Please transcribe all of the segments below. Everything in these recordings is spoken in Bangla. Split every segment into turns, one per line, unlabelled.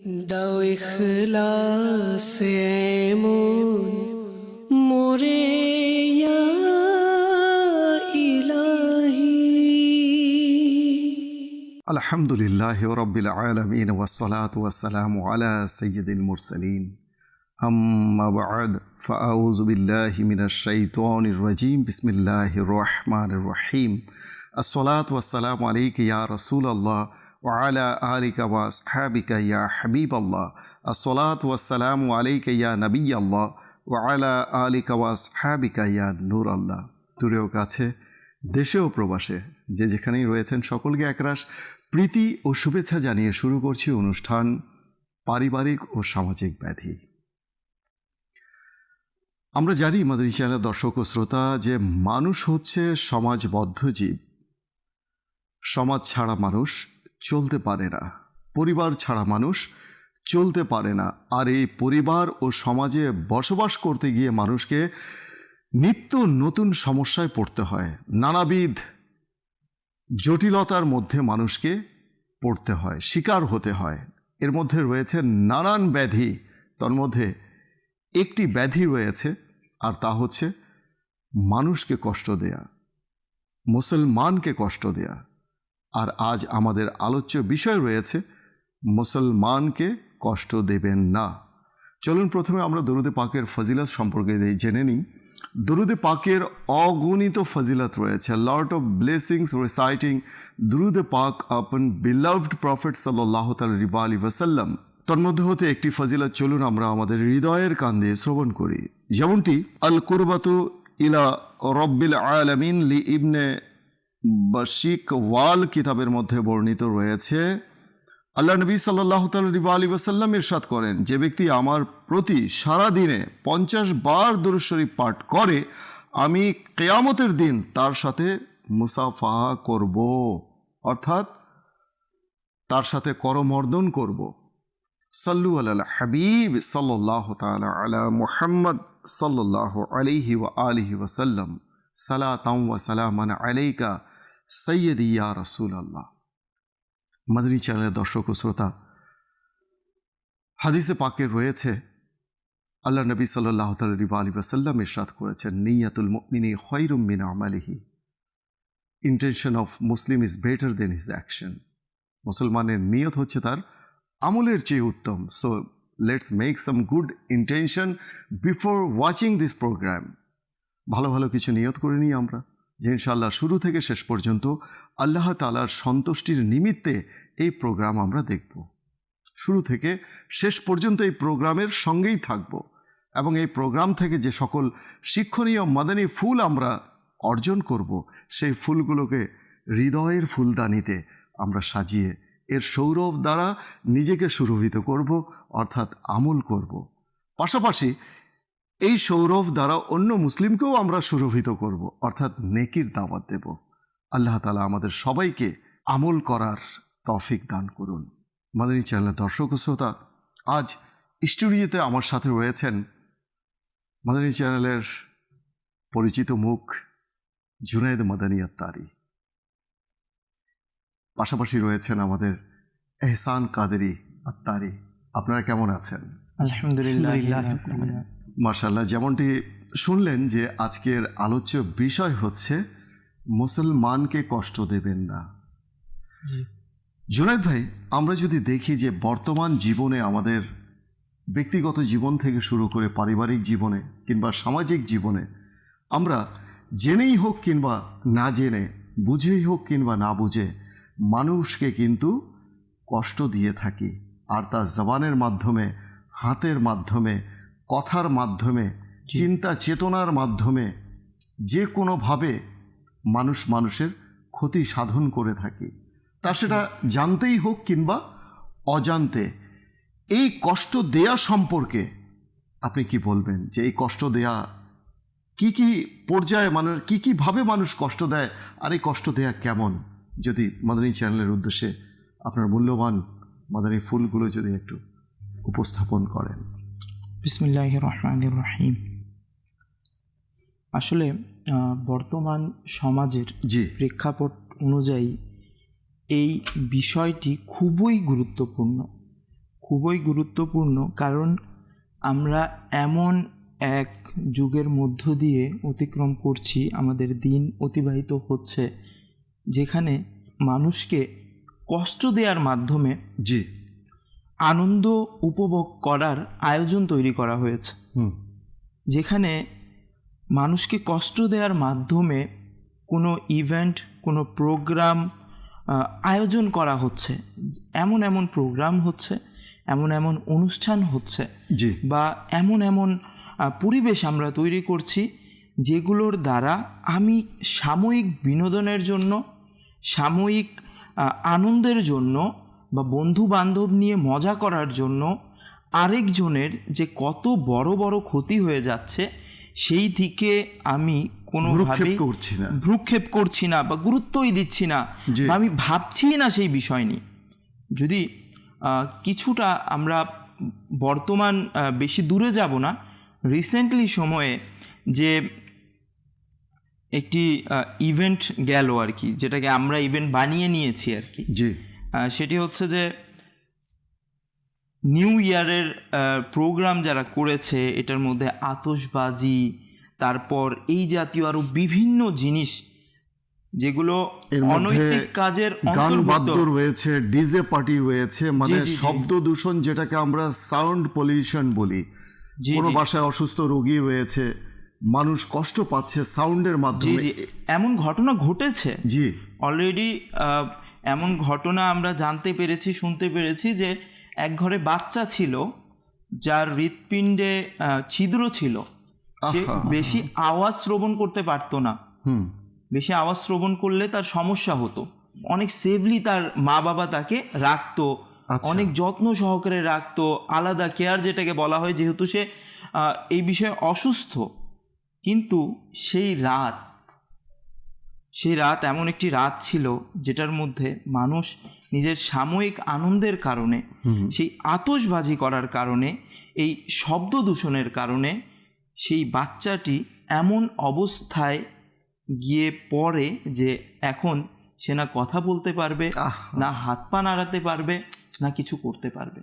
দাও ইখলাস এমন মোরে ইয়া ইলাহি।
আলহামদুলিল্লাহি রাব্বিল আলামিন ওয়াসসালাতু ওয়াসসালামু আলা সাইয়্যিদিল মুরসালিন। আম্মা বা'দ, ফাআউযু বিল্লাহি মিনাশ শাইতানির রাজীম। বিসমিল্লাহির রহমানির রহিম। আসসালাতু ওয়াসসালামু আলাইকা ইয়া রাসূলাল্লাহ ওয়া আলা আলিকা ওয়া আসহাবিকা ইয়া হাবিবাল্লাহ। আসসালাতু ওয়াসসালামু আলাইকা ইয়া নবিয়াল্লাহ ওয়া আলা আলিকা ওয়া আসহাবিকা ইয়া নূরাল্লাহ। দূরেও কাছে, দেশে ও প্রবাসে যে যেখানেই রয়েছেন সকলকে একরাশ প্রীতি ও শুভেচ্ছা জানিয়ে শুরু করছি অনুষ্ঠান পারিবারিক ও সামাজিক ব্যাধি। আমরা জানি মাদানী চ্যানেলের দর্শক ও শ্রোতা যে মানুষ হচ্ছে সমাজবদ্ধ জীব। সমাজ ছাড়া মানুষ চলতে পারে না, পরিবার ছাড়া মানুষ চলতে পারে না। আর এই পরিবার ও সমাজে বসবাস করতে গিয়ে মানুষকে নিত্য নতুন সমস্যায় পড়তে হয়, নানাবিধ জটিলতার মধ্যে মানুষকে পড়তে হয়, শিকার হতে হয়। এর মধ্যে রয়েছে নানান ব্যাধি, তার মধ্যে একটি ব্যাধি রয়েছে, আর তা হচ্ছে মানুষকে কষ্ট দেয়া, মুসলমানকে কষ্ট দেয়া। আর আজ আমাদের আলোচ্য বিষয় রয়েছে মুসলমানকে কষ্ট দেবেন না। চলুন প্রথমে আমরা দরুদে পাকের ফজিলত সম্পর্কে জেনে নিই। দরুদে পাকের অগণিত ফজিলত রয়েছে। লট অফ ব্লেসিংস রিসাইটিং দরুদে পাক আপন বিলাভড প্রফেট সাল্লাল্লাহু তাআলা আলাইহি ওয়াসাল্লাম। তন্মধ্যে হতে একটি ফজিলত চলুন আমরা আমাদের হৃদয়ের কান দিয়ে শ্রবণ করি। যেমনটি আল কুরবাতু ইলা রব্বিল আলামিন লি ইবনে বাশিক ওয়াল কিতাবের মধ্যে বর্ণিত রয়েছে। আল্লাহ নবী সাল্লাল্লাহু তাআলা আলাইহি ওয়াসাল্লাম ইরশাদ করেন, যে ব্যক্তি আমার প্রতি সারা দিনে 50 বার দুরূদ শরীফ পাঠ করে, আমি কিয়ামতের দিন তার সাথে মুসাফাহা করব, অর্থাৎ তার সাথে করমর্দন করব। সাল্লু আলাল হাবিব সাল্লাল্লাহু তাআলা আলা মুহাম্মদ সাল্লাল্লাহু আলাইহি ওয়া আলিহি ওয়াসাল্লাম। সালাতাম ওয়া সালামান আলাইকা সাইয়্যিদি ইয়া রাসূলুল্লাহ। মাদানী চ্যানেলের দর্শক ও শ্রোতা, হাদিসে পাকে রয়েছে আল্লাহ নবী সাল্লাল্লাহু আলাইহি ওয়াসাল্লাম ইরশাদ করেছেন, নিয়াতুল মুমিনি খায়রুম মিন আমালিহি। Intention of Muslim is better than his action. মুসলমানের নিয়ত হচ্ছে তার আমলের চেয়ে উত্তম। So let's make some good intention before watching this program. ভালো ভালো কিছু নিয়ত করে নিই আমরা, যে ইনশাআল্লাহ শুরু থেকে শেষ পর্যন্ত আল্লাহ তাআলার সন্তুষ্টির নিমিত্তে এই প্রোগ্রাম আমরা দেখব। শুরু থেকে শেষ পর্যন্ত এই প্রোগ্রামের সঙ্গেই থাকব, এবং এই প্রোগ্রাম থেকে যে সকল শিক্ষণীয় মাদানী ফুল আমরা অর্জন করব, সেই ফুলগুলোকে হৃদয়ের ফুলদানিতে আমরা সাজিয়ে এর সৌরভ দ্বারা নিজেকে সুরভিত করব, অর্থাৎ আমল করব। পাশাপাশি এই সৌরভ দ্বারা অন্য মুসলিমকেও আমরা সুরভিত করব, অর্থাৎ নেকির দাওয়াত দেব। আল্লাহ তাআলা আমাদের সবাইকে আমল করার তৌফিক দান করুন। মাদানী চ্যানেলের দর্শক ও শ্রোতা, আজ স্টুডিওতে আমার সাথে রয়েছেন মাদানী চ্যানেলের পরিচিত মুখ জুনায়েদ মাদানী আত্তারি। পাশাপাশি রয়েছেন আমাদের এহসান কাদেরী আত্তারি। আপনারা কেমন আছেন?
আলহামদুলিল্লাহ।
মাশাআল্লাহ। যেমনটি শুনলেন যে আজকের আলোচ্য বিষয় হচ্ছে মুসলমানকে কষ্ট দেবেন না। জুনায়েদ ভাই, আমরা যদি দেখি যে বর্তমান জীবনে আমাদের ব্যক্তিগত জীবন থেকে শুরু করে পারিবারিক জীবনে কিংবা সামাজিক জীবনে আমরা জেনেই হোক কিংবা না জেনে, বুঝেই হোক কিংবা না বুঝে, মানুষকে কিন্তু কষ্ট দিয়ে থাকি। আর তা জবানের মাধ্যমে, হাতের মাধ্যমে, কথার মাধ্যমে, চিন্তা চেতনার মাধ্যমে, যে কোনোভাবে মানুষ মানুষের ক্ষতি সাধন করে থাকি, তা সেটা জানতেই হোক কিংবা অজান্তে। এই কষ্ট দেয়া সম্পর্কে আপনি কি বলবেন, যে এই কষ্ট দেয়া কি কি পর্যায়ে মানুষ কি ভাবে মানুষ কষ্ট দেয়, আর এই কষ্ট দেয়া কেমন? যদি মাদানী চ্যানেলের উদ্দেশ্যে আপনার মূল্যবান মাদানী ফুলগুলো যদি একটু উপস্থাপন করেন।
বিসমিল্লাহির রহমানির রহিম। আসলে বর্তমান সমাজের প্রেক্ষাপট অনুযায়ী এই বিষয়টি খুবই গুরুত্বপূর্ণ, খুবই গুরুত্বপূর্ণ, কারণ আমরা এমন এক যুগের মধ্য দিয়ে অতিক্রম করছি, আমাদের দিন অতিবাহিত হচ্ছে যেখানে মানুষকে কষ্ট দেওয়ার মাধ্যমে
জি
আনন্দ উপভোগ করার আয়োজন তৈরি করা হয়েছে। যেখানে মানুষকে কষ্ট দেওয়ার মাধ্যমে কোনো ইভেন্ট, কোনো প্রোগ্রাম আয়োজন করা হচ্ছে, এমন এমন প্রোগ্রাম হচ্ছে, এমন এমন অনুষ্ঠান হচ্ছে,
জি
বা এমন এমন পরিবেশ আমরা তৈরি করছি যেগুলোর দ্বারা আমি সাময়িক বিনোদনের জন্য, সাময়িক আনন্দের জন্য বা বন্ধু বান্ধব নিয়ে মজা করার জন্য আরেকজনের যে কত বড় বড় ক্ষতি হয়ে যাচ্ছে সেই দিকে আমি কোনোভাবেই ভ্রুক্ষেপ করছি না বা গুরুত্বই দিচ্ছি না, বা আমি ভাবছি না সেই বিষয় নিয়ে। যদি কিছুটা আমরা বর্তমান বেশি দূরে যাব না, রিসেন্টলি সময়ে যে একটি ইভেন্ট গেল আর কি, যেটাকে আমরা ইভেন্ট বানিয়ে নিয়েছি আর কি, সেটি হচ্ছে যে নিউ ইয়ারের প্রোগ্রাম যারা করেছে, এটার মধ্যে আতশবাজি, তারপর এই জাতীয় আরো বিভিন্ন জিনিস যেগুলো অনৈতিক কাজের
গান বাদ্য রয়েছে, ডিজে পার্টি রয়েছে, মানে শব্দ দূষণ, যেটাকে আমরা সাউন্ড পলিউশন বলি। কোনো বাসায় অসুস্থ রোগী রয়েছে, মানুষ কষ্ট পাচ্ছে সাউন্ডের মাধ্যমে,
এমন ঘটনা ঘটেছে।
জি
অলরেডি এমন ঘটনা আমরা জানতে পেরেছি, শুনতে পেরেছি যে এক ঘরে বাচ্চা ছিল যার হৃৎপিণ্ডে ছিদ্র ছিল, সে বেশি আওয়াজ শ্রবণ করতে পারতো না। বেশি আওয়াজ শ্রবণ করলে তার সমস্যা হতো। অনেক সেফলি তার মা বাবা তাকে রাখতো, অনেক যত্ন সহকারে রাখতো, আলাদা কেয়ার যেটাকে বলা হয়, যেহেতু সে এই বিষয়ে অসুস্থ। কিন্তু সেই রাত এমন একটি রাত ছিল যেটার মধ্যে মানুষ নিজের সাময়িক আনন্দের কারণে, সেই আতশবাজি করার কারণে, এই শব্দ দূষণের কারণে সেই বাচ্চাটি এমন অবস্থায় গিয়ে পড়ে যে এখন সে না কথা বলতে পারবে, না হাত পা নাড়াতে পারবে, না কিছু করতে পারবে।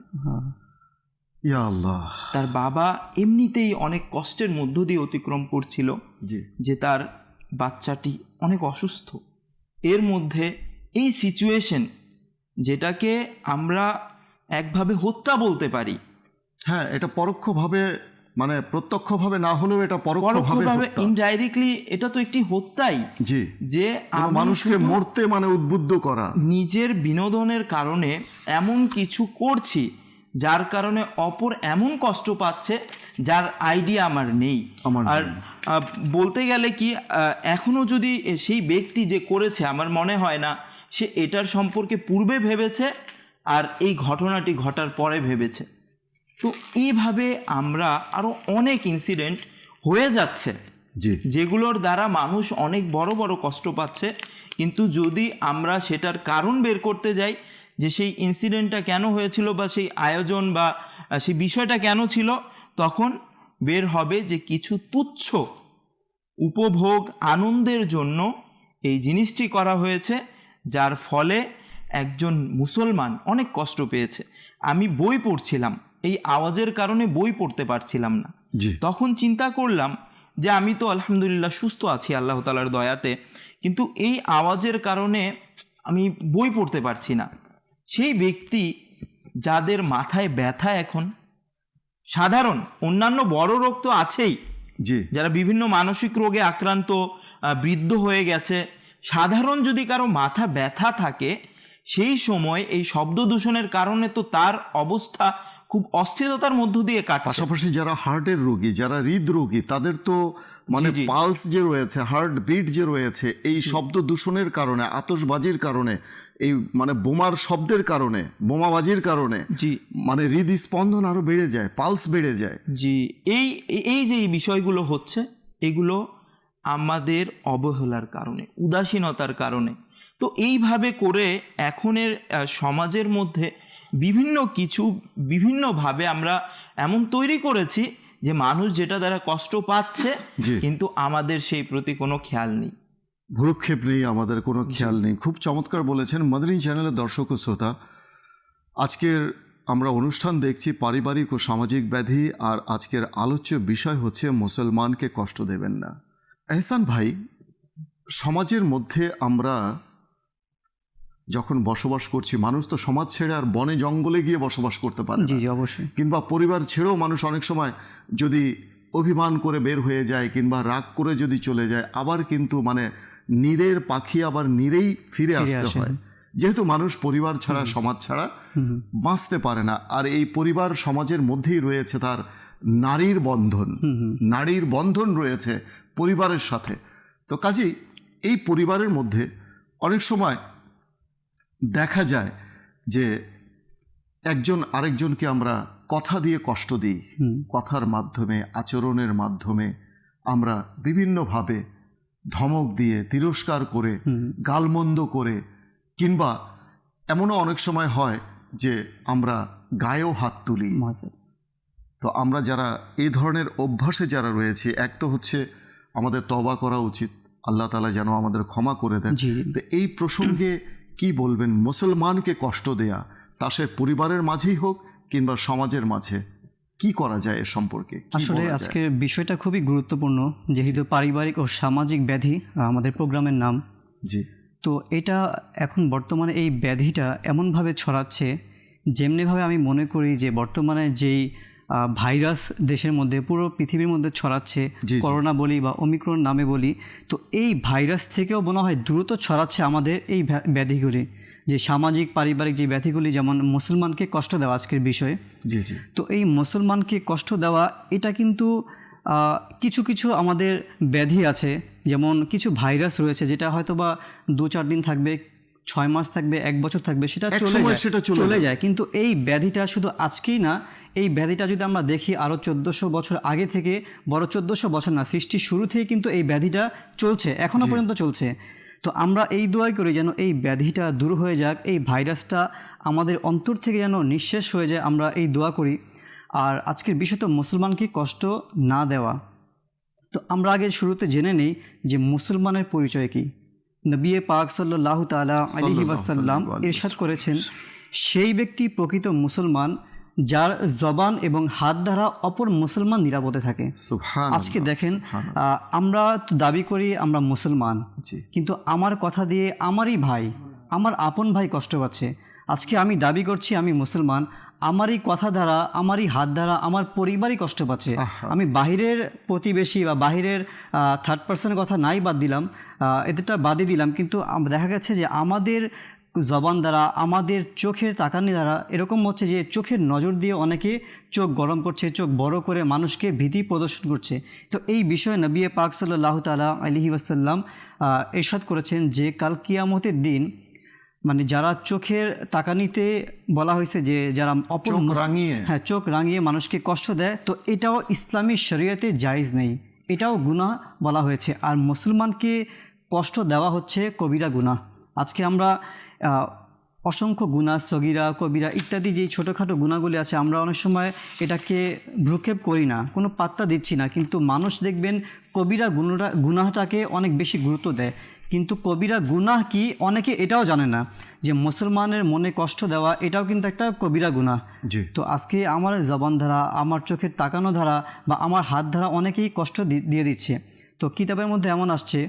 ইয়া আল্লাহ।
তার বাবা এমনিতেই অনেক কষ্টের মধ্য দিয়ে অতিক্রম করছিল যে তার বাচ্চাটি অনেক অসুস্থ। এর মধ্যে এই সিচুয়েশন, যেটাকে আমরা একভাবে হত্যা বলতে পারি,
হ্যাঁ, এটা পরোক্ষভাবে, মানে প্রত্যক্ষভাবে না হলেও এটা পরোক্ষভাবে
ইনডাইরেক্টলি এটা তো একটি হত্যাই।
জি,
যে
মানুষকে মরতে মানে উদ্বুদ্ধ করা।
নিজের বিনোদনের কারণে এমন কিছু করছি যার কারণে অপর এমন কষ্ট পাচ্ছে যার আইডিয়া আমার নেই। আর বলতে গেলে কি, এখনো যদি সেই ব্যক্তি যে করেছে, আমার মনে হয় না সে এটার সম্পর্কে পূর্বে ভেবেছে আর এই ঘটনাটি ঘটার পরে ভেবেছে। তো এইভাবে আমরা আরো অনেক ইনসিডেন্ট হয়ে যাচ্ছে যেগুলোর দ্বারা মানুষ অনেক বড় বড় কষ্ট পাচ্ছে। কিন্তু যদি আমরা সেটার কারণ বের করতে যাই, যে সেই ইনসিডেন্টটা কেন হয়েছিল বা সেই আয়োজন বা সেই বিষয়টা কেন ছিল, তখন বের হবে যে কিছু তুচ্ছ উপভোগ আনন্দের জন্য এই জিনিসটি করা হয়েছে, যার ফলে একজন মুসলমান অনেক কষ্ট পেয়েছে। আমি বই পড়ছিলাম, এই আওয়াজের কারণে বই পড়তে পারছিলাম না। তখন চিন্তা করলাম যে আমি তো আলহামদুলিল্লাহ সুস্থ আছি আল্লাহ তাআলার দয়াতে, কিন্তু এই আওয়াজের কারণে আমি বই পড়তে পারছি না। সেই ব্যক্তি যাদের মাথায় ব্যথা, এখন সাধারণ অন্যান্য বড় রোগ তো আছেই, যারা বিভিন্ন মানসিক রোগে আক্রান্ত, বৃদ্ধ হয়ে গেছে, সাধারণ যদি কারো মাথা ব্যথা থাকে, সেই সময় এই শব্দ দূষণের কারণে তো তার অবস্থা খুব অস্থিরতার মধ্য দিয়ে কাটছে।
পাশাপাশি যারা হার্টের রোগী, যারা হৃদরোগী, তাদের তো মানে পালস যে রয়েছে, হার্ট বিট যে রয়েছে, এই শব্দ দূষণের কারণে, আতশবাজির কারণে, এই মানে বোমার শব্দের কারণে, বোমাবাজির কারণে মানে হৃদস্পন্দন আরো বেড়ে যায়, পালস বেড়ে যায়।
এই যে এই বিষয়গুলো হচ্ছে, এগুলো আমাদের অবহেলার কারণে, উদাসীনতার কারণে। তো এইভাবে করে এখনের সমাজের মধ্যে বিভিন্নভাবে আমরা এমন তৈরি করেছি যে মানুষ যেটা দ্বারা কষ্ট পাচ্ছে, কিন্তু আমাদের সেই প্রতি কোনো খেয়াল নেই,
ভ্রুক্ষেপ নেই, আমাদের কোনো খেয়াল নেই। খুব চমৎকার বলেছেন। মাদানী চ্যানেলের দর্শক ও শ্রোতা, আজকের আমরা অনুষ্ঠান দেখছি পারিবারিক ও সামাজিক ব্যাধি, আর আজকের আলোচ্য বিষয় হচ্ছে মুসলমানকে কষ্ট দেবেন না। এহসান ভাই, সমাজের মধ্যে আমরা যখন বসবাস করছি, মানুষ তো সমাজ ছেড়ে আর বনে জঙ্গলে গিয়ে বসবাস করতে পারে না।
জি জি অবশ্যই।
কিংবা পরিবার ছেড়েও মানুষ অনেক সময় যদি অভিমান করে বের হয়ে যায় কিংবা রাগ করে যদি চলে যায়, আবার কিন্তু মানে নীড়ের পাখি আবার নীড়েই ফিরে আসতে হয়, যেহেতু মানুষ পরিবার ছাড়া সমাজ ছাড়া বাঁচতে পারে না। আর এই পরিবার সমাজের মধ্যেই রয়েছে তার নারীর বন্ধন, নারীর বন্ধন রয়েছে পরিবারের সাথে। তো কাজেই এই পরিবারের মধ্যে অনেক সময় দেখা যায় যে একজন আরেকজনকে আমরা কথা দিয়ে কষ্ট দিই, কথার মাধ্যমে, আচরণের মাধ্যমে আমরা বিভিন্নভাবে ধমক দিয়ে, তিরস্কার করে, গালমন্দ করে, কিংবা এমনও অনেক সময় হয় যে আমরা গায়েও হাত তুলি। তো আমরা যারা এই ধরনের অভ্যাসে যারা রয়েছে, এক তো হচ্ছে আমাদের তওবা করা উচিত, আল্লাহ তাআলা যেন আমাদের ক্ষমা করে দেন। তো এই প্রসঙ্গে কি বলবেন? মুসলমানকে কষ্ট দেয়া, তা সে পরিবারের মাঝেই হোক কিংবা সমাজের মাঝে, কি করা যায় এ সম্পর্কে?
আসলে আজকের বিষয়টা খুবই গুরুত্বপূর্ণ, যেহেতু পারিবারিক ও সামাজিক ব্যাধি আমাদের প্রোগ্রামের নাম।
জি।
তো এটা এখন বর্তমানে এই ব্যাধিটা এমনভাবে ছড়াচ্ছে, যেমনিভাবে আমি মনে করি যে বর্তমানে যেই ভাইরাস দেশের মধ্যে, পুরো পৃথিবীর মধ্যে ছড়াচ্ছে, করোনা বলি বা ওমিক্রন নামে বলি, তো এই ভাইরাস থেকেও মনে হয় দ্রুত ছড়াচ্ছে আমাদের এই ব্যাধিগুলি, যে সামাজিক পারিবারিক যে ব্যাধিগুলি, যেমন মুসলমানকে কষ্ট দেওয়া আজকের বিষয়ে।
জি জি।
তো এই মুসলমানকে কষ্ট দেওয়া, এটা কিন্তু কিছু কিছু আমাদের ব্যাধি আছে, যেমন কিছু ভাইরাস রয়েছে যেটা হয়তো বা 2-4 দিন থাকবে, 6 মাস থাকবে, 1 বছর থাকবে, সেটা চলে যায়। কিন্তু এই ব্যাধিটা শুধু আজকেই না, এই ব্যাধিটা যদি আমরা দেখি আরও 1400 বছর আগে থেকে, বড় 1400 বছর না, সৃষ্টির শুরু থেকে কিন্তু এই ব্যাধিটা চলছে, এখনও পর্যন্ত চলছে। তো আমরা এই দোয়াই করি যেন এই ব্যাধিটা দূর হয়ে যাক, এই ভাইরাসটা আমাদের অন্তর থেকে যেন নিঃশেষ হয়ে যায়, আমরা এই দোয়া করি। আর আজকের বিষয় তো মুসলমানকে কষ্ট না দেওয়া। তো আমরা আগে শুরুতে জেনে নিই যে মুসলমানের পরিচয় কী। নবী পাক সাল্লাল্লাহু তাআলা আলাইহি ওয়াসাল্লাম ইরশাদ করেছেন, সেই ব্যক্তি প্রকৃত মুসলমান যার জবান এবং হাত দ্বারা অপর মুসলমান নিরাপদে থাকে। আজকে দেখেন, আমরা তো দাবি করি আমরা মুসলমান, কিন্তু আমার কথা দিয়ে আমারই ভাই, আমার আপন ভাই কষ্ট পাচ্ছে। আজকে আমি দাবি করছি আমি মুসলমান, আমারই কথা দ্বারা, আমারই হাত দ্বারা আমার পরিবারই কষ্ট পাচ্ছে। আমি বাহিরের প্রতিবেশী বা বাহিরের থার্ড পার্সনের কথা নাই বাদ দিলাম, এদেরটা বাদই দিলাম, কিন্তু দেখা গেছে যে আমাদের জবান দ্বারা, আমাদের চোখের তাকানি দ্বারা এরকম হচ্ছে যে চোখের নজর দিয়ে অনেকে চোখ গরম করছে, চোখ বড় করে মানুষকে ভীতি প্রদর্শন করছে। তো এই বিষয়ে নবী পাক সাল্লাল্লাহু তাআলা আলাইহি ওয়াসাল্লাম ইরশাদ করেছেন যে কাল কিয়ামতের দিন, মানে যারা চোখের তাকানিতে বলা হয়েছে যে যারা অপর চোখ রাঙিয়ে মানুষকে কষ্ট দেয়, তো এটাও ইসলামী শরীয়তে জায়েজ নেই, এটাও গুনাহ বলা হয়েছে। আর মুসলমানকে কষ্ট দেওয়া হচ্ছে কবিরা গুনাহ। আজকে আমরা অসংখ্য গুনাহ, সগীরা, কবিরা ইত্যাদি যেই ছোটোখাটো গুনাহগুলি আছে, আমরা অনেক সময় এটাকে ভ্রুক্ষেপ করি না, কোনো পাত্তা দিচ্ছি না, কিন্তু মানুষ দেখবেন কবিরা গুনাহটাকে অনেক বেশি গুরুত্ব দেয়। কিন্তু কবিরা গুনাহ কি অনেকে এটাও জানে না, যে মুসলমানের মনে কষ্ট দেওয়া এটাও কিন্তু একটা কবিরা গুনাহ। তো আজকে আমার জবান ধারা, আমার চোখের তাকানো ধারা বা আমার হাত ধারা অনেকেই কষ্ট দিয়ে দিচ্ছে। তো কিতাবের মধ্যে এমন আসছে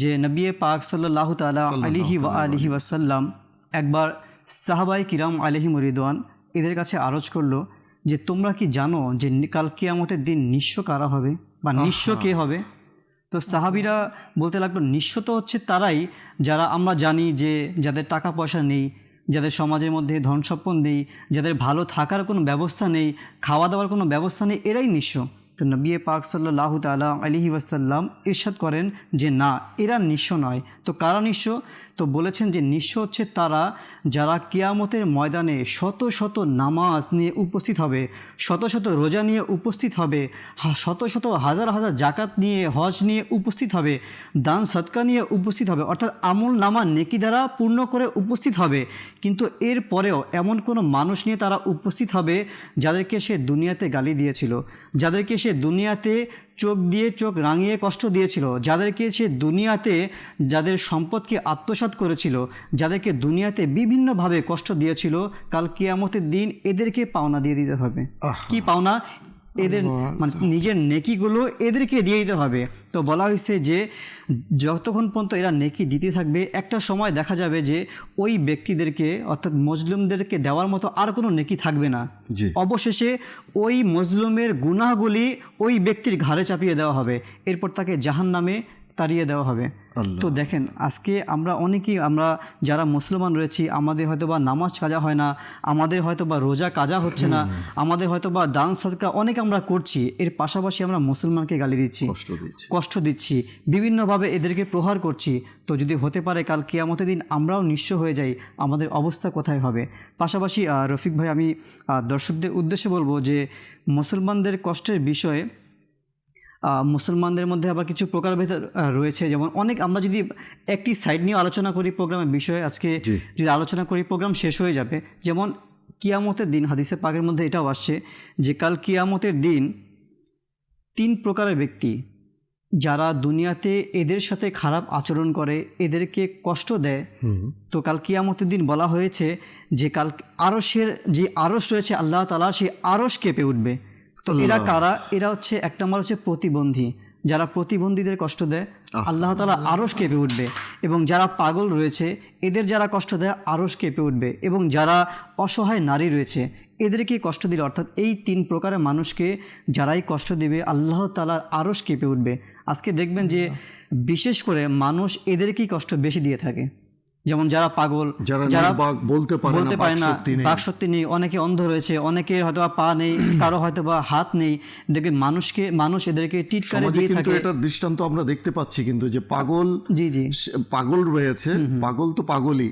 যে নবী পাক সাল্লাল্লাহু তাআলা আলাইহি ওয়াসাল্লাম একবার সাহাবাই কিরাম আলাইহিম রিদওয়ান এদের কাছে আরজ করলো যে তোমরা কি জানো যে কাল কিয়ামতের দিন নিঃস্ব কারা হবে বা নিঃস্ব কে হবে? তো সাহাবিরা বলতে লাগলো, নিঃস্ব তো হচ্ছে তারাই যারা আমরা জানি যে যাদের টাকা পয়সা নেই, যাদের সমাজের মধ্যে ধন সম্পদ নেই, যাদের ভালো থাকার কোনো ব্যবস্থা নেই, খাওয়া দাওয়ার কোনো ব্যবস্থা নেই, এরাই নিঃস্ব। তো নবী পাক সাল্লাল্লাহু তাআলা আলাইহি ওয়াসাল্লাম ইরশাদ করেন যে না, এরা নিঃস্ব নয়। তো কারা নিঃস্ব? তো বলেছেন যে নিঃস্ব হচ্ছে তারা যারা কিয়ামতের ময়দানে শত শত নামাজ নিয়ে উপস্থিত হবে, শত শত রোজা নিয়ে উপস্থিত হবে, শত শত হাজার হাজার জাকাত নিয়ে, হজ নিয়ে উপস্থিত হবে, দান সদকা নিয়ে উপস্থিত হবে, অর্থাৎ আমল নামা নেকি দ্বারা পূর্ণ করে উপস্থিত হবে। কিন্তু এর পরেও এমন কোনো মানুষ নিয়ে তারা উপস্থিত হবে যাদেরকে সে দুনিয়াতে গালি দিয়েছিল, যাদেরকে সে দুনিয়াতে চোখ দিয়ে চোখ রাঙিয়ে কষ্ট দিয়েছিল, যাদেরকে সে দুনিয়াতে যাদের সম্পদকে আত্মসাৎ করেছিল, যাদেরকে দুনিয়াতে বিভিন্নভাবে কষ্ট দিয়েছিল, কাল কিয়ামতের দিন এদেরকে পাওনা দিয়ে দিতে হবে। কি পাওনা? এদের মানে নিজের নেকিগুলো এদেরকে দিয়ে দিতে হবে। তো বলা হয়েছে যে যতক্ষণ পর্যন্ত এরা নেকি দিতে থাকবে, একটা সময় দেখা যাবে যে ওই ব্যক্তিদেরকে অর্থাৎ মজলুমদেরকে দেওয়ার মতো আর কোনো নেকি থাকবে না। অবশেষে ওই মজলুমের গুনাহগুলি ওই ব্যক্তির ঘাড়ে চাপিয়ে দেওয়া হবে, এরপর তাকে জাহান্নামে তাড়িয়ে দেওয়া হবে। তো দেখেন, আজকে আমরা অনেকেই, আমরা যারা মুসলমান রয়েছি, আমাদের হয়তো বা নামাজ কাজা হয় না, আমাদের হয়তো বা রোজা কাজা হচ্ছে না, আমাদের হয়তো বা দান সদকা অনেক আমরা করছি, এর পাশাপাশি আমরা মুসলমানকে গালি দিচ্ছি, কষ্ট দিচ্ছি, বিভিন্নভাবে এদেরকে প্রহার করছি। তো যদি হতে পারে কাল কিয়ামতের দিন আমরাও নিঃস্ব হয়ে যাই, আমাদের অবস্থা কোথায় হবে? পাশাপাশি রফিক ভাই, আমি দর্শকদের উদ্দেশ্যে বলবো যে মুসলমানদের কষ্টের বিষয়ে মুসলমানদের মধ্যে আবার কিছু প্রকারভেদ রয়েছে। যেমন অনেক, আমরা যদি একটি সাইড নিয়ে আলোচনা করি প্রোগ্রামের বিষয়ে, আজকে যদি আলোচনা করি প্রোগ্রাম শেষ হয়ে যাবে। যেমন কিয়ামতের দিন, হাদিসে পাকের মধ্যে এটাও আসছে যে কাল কিয়ামতের দিন 3 প্রকারের ব্যক্তি যারা দুনিয়াতে এদের সাথে খারাপ আচরণ করে, এদেরকে কষ্ট দেয়, তো কাল কিয়ামতের দিন বলা হয়েছে যে কাল আরশের যে আরশ রয়েছে আল্লাহ তাআলা, সেই আরশ কেঁপে উঠবে। তো এরা কারা? এরা হচ্ছে, এক নম্বর হচ্ছে প্রতিবন্ধী, যারা প্রতিবন্ধীদের কষ্ট দেয়, আল্লাহ তাআলা আরশ কেঁপে উঠবে। এবং যারা পাগল রয়েছে, এদের যারা কষ্ট দেয়, আরশ কেঁপে উঠবে। এবং যারা অসহায় নারী রয়েছে, এদেরকে কষ্ট দিলে, অর্থাৎ এই 3 প্রকারের মানুষকে যারাই কষ্ট দিবে, আল্লাহ তাআলার আরশ কেঁপে উঠবে। আজকে দেখবেন যে বিশেষ করে মানুষ এদেরকেই কষ্ট বেশি দিয়ে থাকে। যেমন যারা পাগল, যারা বলতে পারে না, বাকশক্তি নেই, অনেকে অন্ধ রয়েছে, অনেকে হয়তো পা নেই, কারো হয়তো বা হাত নেই, দেখবেন মানুষ এদেরকে টিটকারি দিয়ে থাকে।
এটার দৃষ্টান্ত আমরা দেখতে পাচ্ছি কিন্তু, যে পাগল, পাগল রয়েছে, পাগল তো পাগলই,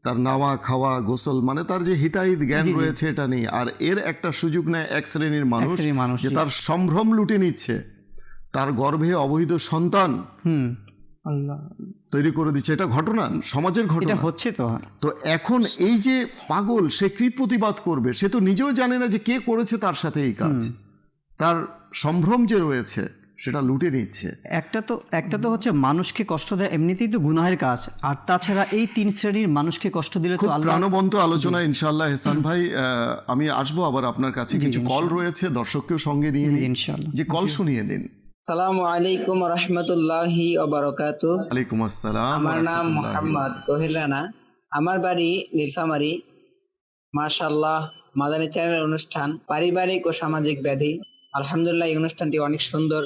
তার নাওয়া খাওয়া গোসল মানে তার যে হিতাহিত জ্ঞান রয়েছে এটা নেই। আর এর একটা সুযোগ নেয় এক শ্রেণীর মানুষ, যে তার সম্ভ্রম লুটে নিচ্ছে, তার গর্ভে অবৈধ সন্তান তৈরি করে দিচ্ছে। এটা ঘটনা, সমাজের ঘটনা
হচ্ছে।
তো এখন এই যে পাগল, সে কি প্রতিবাদ করবে? সে তো নিজেও জানে না যে কে করেছে তার সাথে এই কাজ। তার সম্ভ্রম যে রয়েছে সেটা লুটে নিচ্ছে।
একটা তো হচ্ছে মানুষকে কষ্ট দেয়, এমনিতেই তো গুনাহের কাজ, আর তাছাড়া এই 3 শ্রেণীর মানুষকে কষ্ট দিলে তো আল্লাহ।
প্রাণবন্ত আলোচনা ইনশাআল্লাহ। এহসান ভাই, আমি আসবো আবার আপনার কাছে, কিছু কল রয়েছে, দর্শককেও সঙ্গে নিয়ে নিন ইনশাআল্লাহ। যে কল শুনিয়ে দিন।
আসসালামু আলাইকুম ওয়া রাহমাতুল্লাহি ওয়া বারাকাতুহু।
ওয়ালাইকুম আসসালাম।
আমার নাম মোহাম্মদ সোহেল রানা, আমার বাড়ি নীলফামারী। মাশাআল্লাহ, মাদানী চ্যানেলের অনুষ্ঠান পারিবারিক ও সামাজিক ব্যাধি, আলহামদুলিল্লাহ এই অনুষ্ঠানটি অনেক সুন্দর,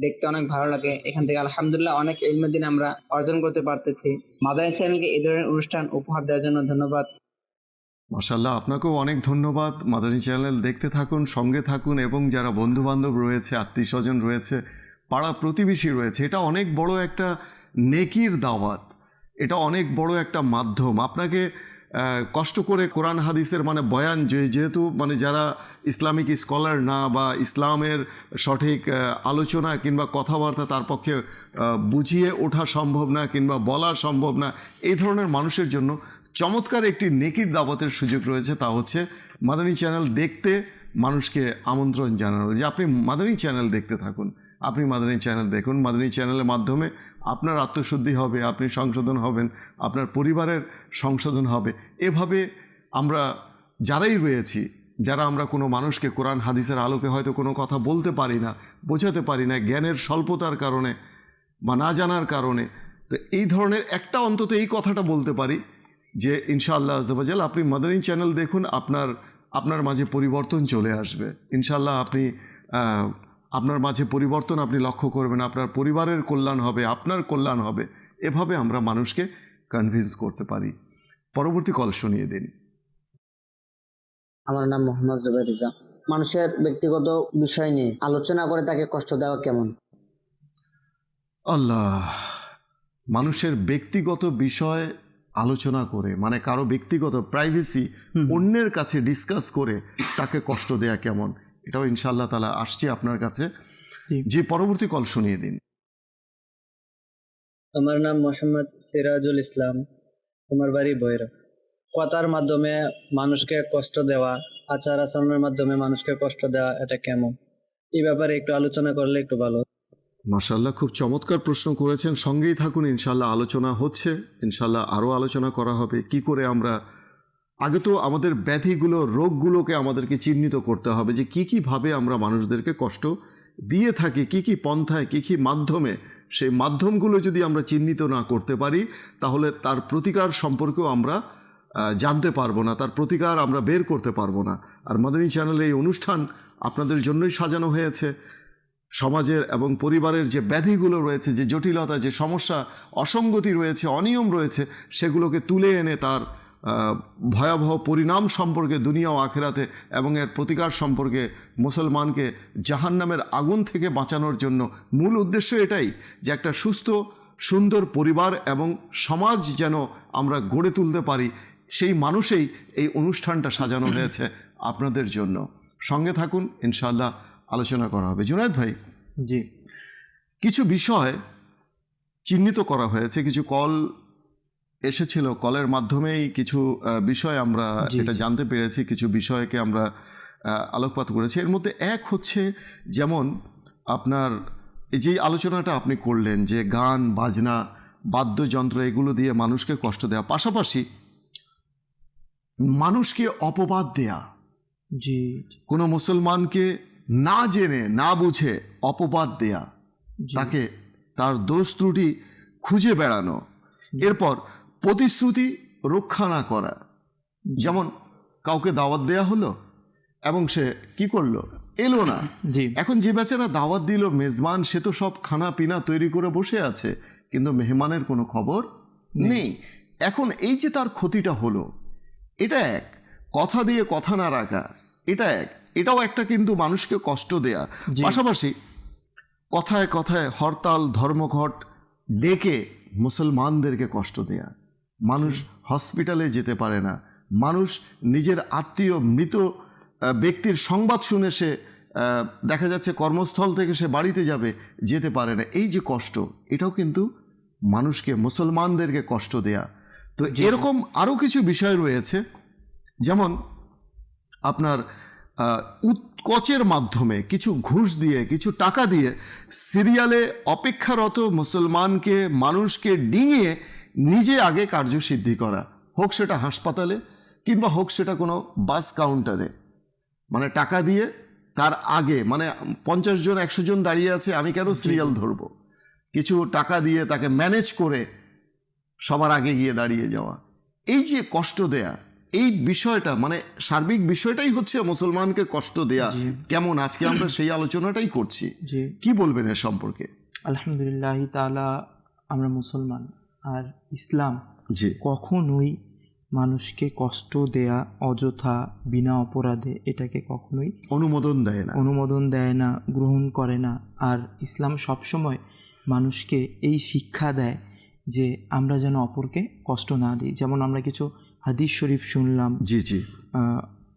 দেখতে অনেক ভালো লাগে। এখান থেকে আলহামদুলিল্লাহ অনেক ইলমের দিন আমরা অর্জন করতে পারতেছি। মাদানী চ্যানেলকে এই ধরনের অনুষ্ঠান উপহার দেওয়ার জন্য ধন্যবাদ।
মাশাআল্লাহ, আপনাকেও অনেক ধন্যবাদ। মাদানী চ্যানেল দেখতে থাকুন, সঙ্গে থাকুন, এবং যারা বন্ধু বান্ধব রয়েছে, আত্মীয় স্বজন রয়েছে, পাড়া প্রতিবেশী রয়েছে, এটা অনেক বড় একটা নেকির দাওয়াত, এটা অনেক বড় একটা মাধ্যম। আপনাকে কষ্ট করে কোরআন হাদিসের মানে বয়ান, যেহেতু মানে যারা ইসলামিক স্কলার না, বা ইসলামের সঠিক আলোচনা কিংবা কথাবার্তা তার পক্ষে বুঝিয়ে ওঠা সম্ভব না কিংবা বলা সম্ভব না, এই ধরনের মানুষের জন্য চমৎকার একটি নেকির দাওয়াতের সুযোগ রয়েছে। তা হচ্ছে মাদানী চ্যানেল দেখতে মানুষকে আমন্ত্রণ জানানো, যে আপনি মাদানী চ্যানেল দেখতে থাকুন, আপনি মাদানী চ্যানেল দেখুন। মাদানী চ্যানেলের মাধ্যমে আপনার আত্মশুদ্ধি হবে, আপনি সংশোধন হবেন, আপনার পরিবারের সংশোধন হবে। এভাবে আমরা যারাই রয়েছি, যারা আমরা কোনো মানুষকে কোরআন হাদিসের আলোকে হয়তো কোনো কথা বলতে পারি না, বোঝাতে পারি না, জ্ঞানের স্বল্পতার কারণে বা না জানার কারণে, তো এই ধরনের একটা অন্তত এই কথাটা বলতে পারি যে ইনশাআল্লাহ আজ্জা ওয়াজাল আপনি মাদানী চ্যানেল দেখুন, আপনার মাঝে পরিবর্তন চলে আসবে ইনশাআল্লাহ। আপনার মাঝে পরিবর্তন আপনি লক্ষ্য করবেন, আপনার পরিবারের কল্যাণ হবে, আপনার কল্যাণ হবে। এভাবে আমরা মানুষকে কনভিন্স করতে পারি। পরবর্তী কল শুনিয়ে দিন।
আমার নাম মোহাম্মদ জুবাইর রিজা। মানুষের ব্যক্তিগত বিষয় নিয়ে আলোচনা করে তাকে কষ্ট দেওয়া কেমন?
আল্লাহ, মানুষের ব্যক্তিগত বিষয় আলোচনা করে, মানে কারো ব্যক্তিগত প্রাইভেসি অন্যের কাছে ডিসকাস করে তাকে কষ্ট দেয়া কেমন, এটাও ইনশাআল্লাহ তাআলা আসছে আপনার কাছে। যে পরবর্তী কল শুনিয়ে দিন।
আমার নাম মোহাম্মদ সিরাজুল ইসলাম, তোমার বাড়ি বৈরা। কথার মাধ্যমে মানুষকে কষ্ট দেওয়া, আচার আচরণের মাধ্যমে মানুষকে কষ্ট দেওয়া, এটা কেমন? এই ব্যাপারে একটু আলোচনা করলে একটু ভালো হতো।
মাশাআল্লাহ, খুব চমৎকার প্রশ্ন করেছেন। সঙ্গেই থাকুন, ইনশাল্লাহ আলোচনা হচ্ছে, ইনশাল্লাহ আরও আলোচনা করা হবে কি করে আমরা আগে তো আমাদের ব্যাধিগুলো রোগগুলোকে আমাদেরকে চিহ্নিত করতে হবে যে কী কীভাবে আমরা মানুষদেরকে কষ্ট দিয়ে থাকি, কী কী পন্থায়, কী কী মাধ্যমে। সেই মাধ্যমগুলো যদি আমরা চিহ্নিত না করতে পারি তাহলে তার প্রতিকার সম্পর্কেও আমরা জানতে পারবো না, তার প্রতিকার আমরা বের করতে পারবো না। আর মাদানী চ্যানেলে এই অনুষ্ঠান আপনাদের জন্যই সাজানো হয়েছে। সমাজের এবং পরিবারের যে ব্যাধিগুলো রয়েছে, যে জটিলতা, যে সমস্যা, অসঙ্গতি রয়েছে, অনিয়ম রয়েছে, সেগুলোকে তুলে এনে তার ভয়াবহ পরিণাম সম্পর্কে দুনিয়া ও আখেরাতে এবং এর প্রতিকার সম্পর্কে মুসলমানকে জাহান্নামের আগুন থেকে বাঁচানোর জন্য মূল উদ্দেশ্য এটাই যে একটা সুস্থ সুন্দর পরিবার এবং সমাজ যেন আমরা গড়ে তুলতে পারি, সেই মানুষেই এই অনুষ্ঠানটা সাজানো হয়েছে আপনাদের জন্য। সঙ্গে থাকুন, ইনশাআল্লাহ আলোচনা করা হবে। জুনায়েদ ভাই,
জি,
কিছু বিষয় চিহ্নিত করা হয়েছে, কিছু কল এসেছিল, কলের মাধ্যমেই কিছু বিষয় আমরা এটা জানতে পেরেছি, কিছু বিষয়কে আমরা আলোকপাত করেছি। এর মধ্যে এক হচ্ছে যেমন আপনার এই যে আলোচনাটা আপনি করলেন যে গান বাজনা বাদ্যযন্ত্র এগুলো দিয়ে মানুষকে কষ্ট দেওয়া, পাশাপাশি মানুষকে অপবাদ দেয়া,
জি,
কোনো মুসলমানকে না জেনে না বুঝে অপবাদ দেয়া, তাকে তার দোষ ত্রুটি খুঁজে বেড়ানো, এরপর প্রতিশ্রুতি রক্ষা না করা। যেমন কাউকে দাওয়াত দেয়া হলো এবং সে কি করলো, এলো না।
জি,
এখন যে বেচারা দাওয়াত দিল, মেজবান, সে তো সব খানা পিনা তৈরি করে বসে আছে, কিন্তু মেহমানের কোনো খবর নেই। এখন এই যে তার ক্ষতিটা হলো, এটা এক। কথা দিয়ে কথা না রাখা, এটা এক, এটাও একটা কিন্তু মানুষকে কষ্ট দেয়া। পাশাপাশি কথায় কথায় হরতাল ধর্মঘট ডেকে মুসলমানদেরকে কষ্ট দেয়া, মানুষ হসপিটালে যেতে পারে না, মানুষ নিজের আত্মীয় মৃত ব্যক্তির সংবাদ শুনে সে দেখা যাচ্ছে কর্মস্থল থেকে সে বাড়িতে যাবে, যেতে পারে না। এই যে কষ্ট, এটাও কিন্তু মানুষকে, মুসলমানদেরকে কষ্ট দেয়া। তো এরকম আরও কিছু বিষয় রয়েছে, যেমন আপনার উৎকোচের মাধ্যমে কিছু ঘুষ দিয়ে, কিছু টাকা দিয়ে সিরিয়ালে অপেক্ষারত মুসলমানকে, মানুষকে ডিঙিয়ে নিজে আগে কার্যসিদ্ধি করা, হোক সেটা হাসপাতালে কিংবা হোক সেটা কোনো বাস কাউন্টারে, মানে টাকা দিয়ে তার আগে, মানে 50 জন 100 জন দাঁড়িয়ে আছে, আমি কেন সিরিয়াল ধরবো, কিছু টাকা দিয়ে তাকে ম্যানেজ করে সবার আগে গিয়ে দাঁড়িয়ে যাওয়া। এই যে কষ্ট দেয়া, এই বিষয়টা মানে সার্বিক বিষয়টাই হচ্ছে মুসলমানকে কষ্ট দেয়া কেমন, আজকে আমরা সেই আলোচনাটাই করছি। কি বলবেন এর সম্পর্কে?
আলহামদুলিল্লাহ তাআলা, আমরা মুসলমান, আর ইসলাম
জি
কখনোই মানুষকে কষ্ট দেয়া অযথা বিনা অপরাধে এটাকে কখনোই অনুমোদন দেয় না, গ্রহণ করে না। আর ইসলাম সবসময় মানুষকে এই শিক্ষা দেয় যে আমরা যেন অপরকে কষ্ট না দিই। যেমন আমরা কিছু হাদিস শরীফ শুনলাম,
জি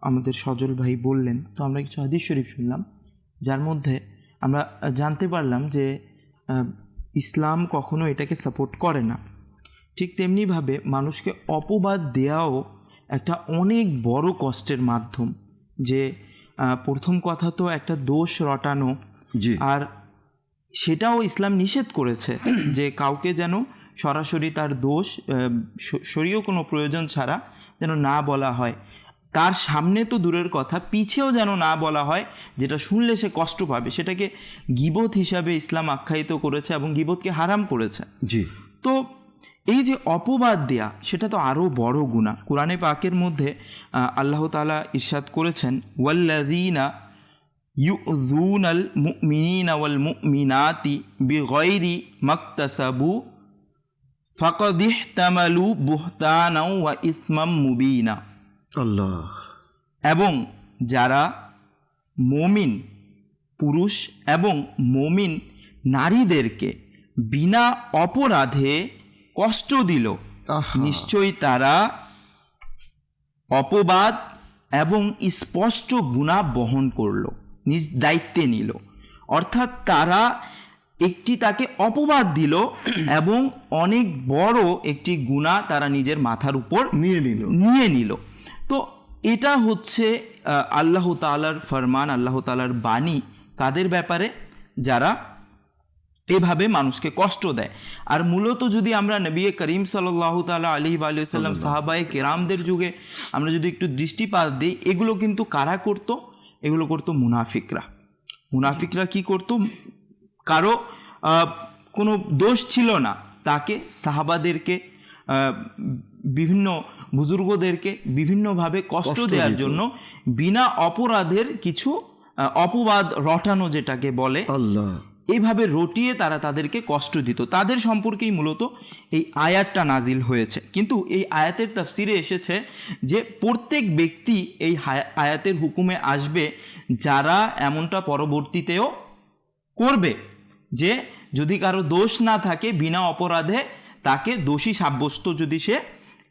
আমাদের সজল ভাই বললেন, তো আমরা কিছু হাদিস শরীফ শুনলাম যার মধ্যে আমরা জানতে পারলাম যে ইসলাম কখনো এটাকে সাপোর্ট করে না। ঠিক তেমনিভাবে মানুষকে অপবাদ দেওয়াও একটা অনেক বড় কষ্টের মাধ্যম। যে প্রথম কথা তো একটা দোষ রটানো, আর সেটাও ইসলাম নিষেধ করেছে যে কাউকে যেন সরাসরি তার দোষ সরিয়েও কোনো প্রয়োজন ছাড়া যেন না বলা হয়, তার সামনে তো দূরের কথা, পিছেও যেন না বলা হয়, যেটা শুনলে সে কষ্ট পাবে। সেটাকে গীবত হিসাবে ইসলাম আখ্যায়িত করেছে এবং গীবতকে হারাম করেছে। তো এই যে অপবাদ দেয়া, সেটা তো আরও বড় গুনাহ। কোরআনে পাকের মধ্যে আল্লাহ তাআলা ইরশাদ করেছেন, ওয়াল্লাযীনা ইউযুনাল মুমিনিনা ওয়াল মুমিনাতি বিগাইরি মাকতাসাবু ফাকাদ ইহতামালু বুহতানাও ওয়া ইসমাম মুবিনা।
আল্লাহ।
এবং যারা মুমিন পুরুষ এবং মুমিন নারীদেরকে বিনা অপরাধে কষ্ট দিল, নিশ্চয়ই তারা অপবাদ এবং স্পষ্ট গুনাহ বহন করলো, নিজ দায়িত্বে নিল। অর্থাৎ তারা তাকে অপবাদ দিল এবং অনেক বড় একটি গুনাহ তারা নিজের মাথার উপর নিয়ে নিল। তো এটা হচ্ছে আল্লাহ তাআলার ফরমান, আল্লাহ তাআলার বাণী, কাদের ব্যাপারে? যারা এভাবে মানুষকে কষ্ট দেয়। আর মূলত যদি আমরা নবী করিম সাল্লাল্লাহু তাআলা আলাইহি ওয়া সাল্লাম সাহাবায়ে কেরামদের যুগে আমরা যদি একটু দৃষ্টিপাত দিই, এগুলো কিন্তু কারা করত? এগুলো করত মুনাফিকরা। মুনাফিকরা কি করত? কারো কোনো দোষ ছিল না, তাকে সাহাবাদেরকে বিভিন্ন বুজুর্গদেরকে বিভিন্নভাবে কষ্ট দেওয়ার জন্য বিনা অপরাধের কিছু অপবাদ রটানো, যেটাকে বলে,
আল্লাহ,
এইভাবে রটিয়ে তারা তাদেরকে কষ্ট দিত। তাদের সম্পর্কেই মূলত এই আয়াতটা নাজিল হয়েছে। কিন্তু এই আয়াতের তাফসিরে এসেছে যে প্রত্যেক ব্যক্তি এই আয়াতের হুকুমে আসবে যারা এমনটা পরবর্তীতেও করবে, যে যদি কারো দোষ না থাকে বিনা অপরাধে তাকে দোষী সাব্যস্ত যদি সে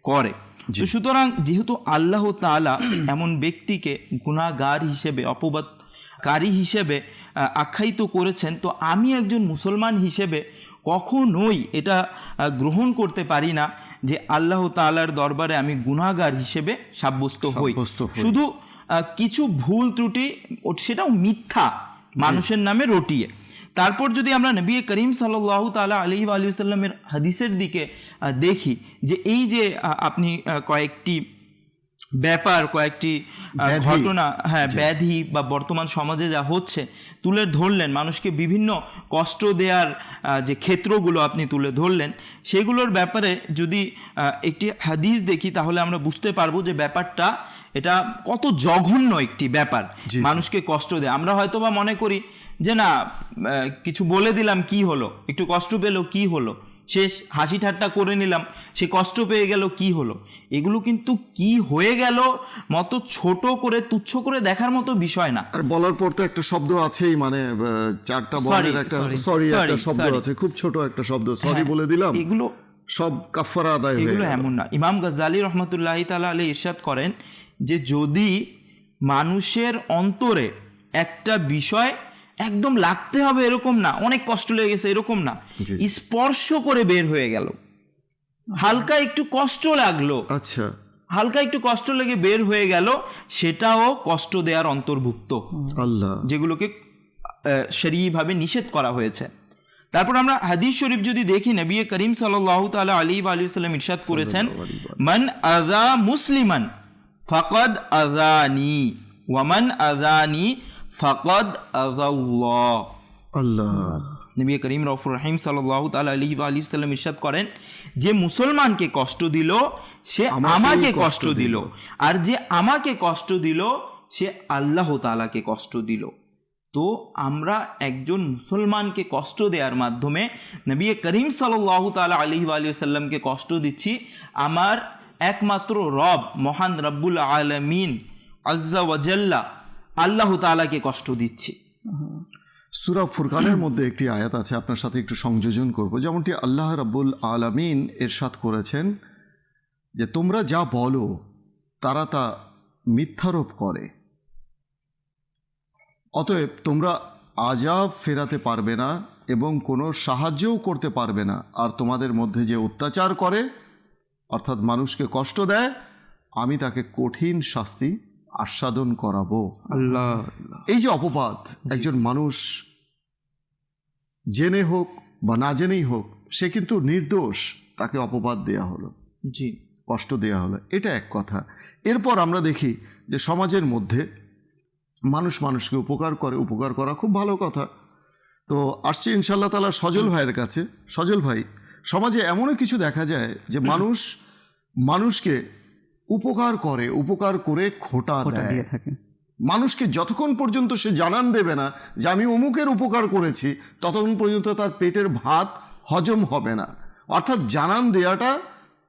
করে। তো সুতরাং যেহেতু আল্লাহ তাআলা এমন ব্যক্তিকে গুনাহগার হিসেবে, অপবাদকারী হিসেবে আখ্যায়িত করেছেন, তো আমি একজন মুসলমান হিসেবে কখনোই এটা গ্রহণ করতে পারি না যে আল্লাহ তাআলার দরবারে আমি গুনাহগার হিসেবে সাব্যস্ত হই। শুধু কিছু ভুল ত্রুটি, সেটাও মিথ্যা মানুষের নামে রটিয়ে। তারপর যদি আমরা নবী করিম সাল্লাল্লাহু তাআলা আলাইহি ওয়া সাল্লামের হাদিসের দিকে দেখি, যে এই যে আপনি কয়েকটি ব্যাপার, কয়েকটি ঘটনা, ব্যাধি বা বর্তমান সমাজে যা হচ্ছে তুলে ধরলেন, মানুষকে বিভিন্ন কষ্ট দেওয়ার যে ক্ষেত্রগুলো আপনি তুলে ধরলেন, সেগুলোর ব্যাপারে যদি একটি হাদিস দেখি তাহলে আমরা বুঝতে পারবো যে ব্যাপারটা এটা কত জঘন্য একটি ব্যাপার, মানুষকে কষ্ট দেয়। আমরা হয়তো বা মনে করি যে না, কিছু বলে দিলাম কি হলো, একটু কষ্ট পেলো কি হলো, শেষ হাসি ঠাট্টা করে নিলাম, সে কষ্ট পেয়ে গেল কি হলো। এগুলো কিন্তু কি হয়ে গেল মতো ছোট করে, তুচ্ছ করে দেখার মতো বিষয় না।
আর বলার পর তো একটা শব্দ আছেই, মানে চারটা বর্ণের একটা সরি একটা শব্দ আছে, খুব ছোট একটা শব্দ, সরি বলে দিলাম, এগুলো সব কাফারা আদায় হয়ে গেল।
এগুলো এমন না। ইমাম গাজ্জালী রহমতুল্লাহি তাআলা আলাইহি ইরশাদ করেন যে যদি মানুষের অন্তরে একটা বিষয় একদম লাগতে হবে এরকম না, অনেক কষ্ট লেগে গেছে এরকম না, স্পর্শ করে বের হয়ে গেল, হালকা একটু কষ্ট লাগলো, আচ্ছা, হালকা একটু কষ্ট লেগে বের হয়ে গেল, সেটাও কষ্ট দেওয়ার অন্তর্ভুক্ত, আল্লাহ, যেগুলোকে শরীয়ভাবে নিষেধ করা হয়েছে। তারপর আমরা হাদিস শরীফ যদি দেখি, নবী করিম সাল্লাল্লাহু তাআলা আলাইহি ওয়া সাল্লাম ইরশাদ করেছেন, মান আযা মুসলিমান ফাকাদ আযানি ওয়া মান আযানি ফাকাদ আযাল্লাহ। আল্লাহ, নবী করিম রউফুর রহিম সাল্লাল্লাহু তাআলা আলাইহি ওয়া সাল্লাম ইরশাদ করেন, যে মুসলমানকে কষ্ট দিল সে আমাকে কষ্ট দিল, আর যে আমাকে কষ্ট দিল সে আল্লাহ তাআলাকে কষ্ট দিল। তো আমরা একজন মুসলমানকে কষ্ট দেওয়ার মাধ্যমে নবী করিম সাল্লাল্লাহু তাআলা আলাইহি ওয়া সাল্লামকে কষ্ট দিচ্ছি, আমার একমাত্র রব মহান রব্বুল আলামিন আজ্জা ওয়া জাল্লা আল্লাহ তাআলাকে কষ্ট দিচ্ছি।
সূরা ফুরকানের মধ্যে একটি আয়াত আছে, আপনার সাথে একটু সংযোজন করব, যেমনটি আল্লাহ রাব্বুল আলামিন ইরশাদ করেছেন যে তোমরা যা বলো তারা তা মিথ্যারোপ করে, অতএব তোমরা আযাব ফেরাতে পারবে না এবং কোনো সাহায্যও করতে পারবে না, আর তোমাদের মধ্যে যে অত্যাচার করে অর্থাৎ মানুষকে কষ্ট দেয় আমি তাকে কঠিন শাস্তি আস্বাদন করাবো। আল্লাহ, এই যে অপবাদ, একজন মানুষ জেনে হোক বা না জেনেই হোক সে কিন্তু নির্দোষ, তাকে অপবাদ দেয়া হলো, জি, কষ্ট দেয়া হলো, এটা এক কথা। এরপর আমরা দেখি যে সমাজের মধ্যে মানুষ মানুষকে উপকার করে, উপকার করা খুব ভালো কথা। তো আসছে ইনশাআল্লাহ তাআলা সজল ভাইয়ের কাছে। সজল ভাই, সমাজে এমনও কিছু দেখা যায় যে মানুষ মানুষকে উপকার করে, উপকার করে খোটা দেয় থাকে, মানুষকে যতক্ষণ পর্যন্ত সে জানান দেবে না যে আমি অমুকের উপকার করেছি ততক্ষণ পর্যন্ত তার পেটের ভাত হজম হবে না। অর্থাৎ জানান দেওয়াটা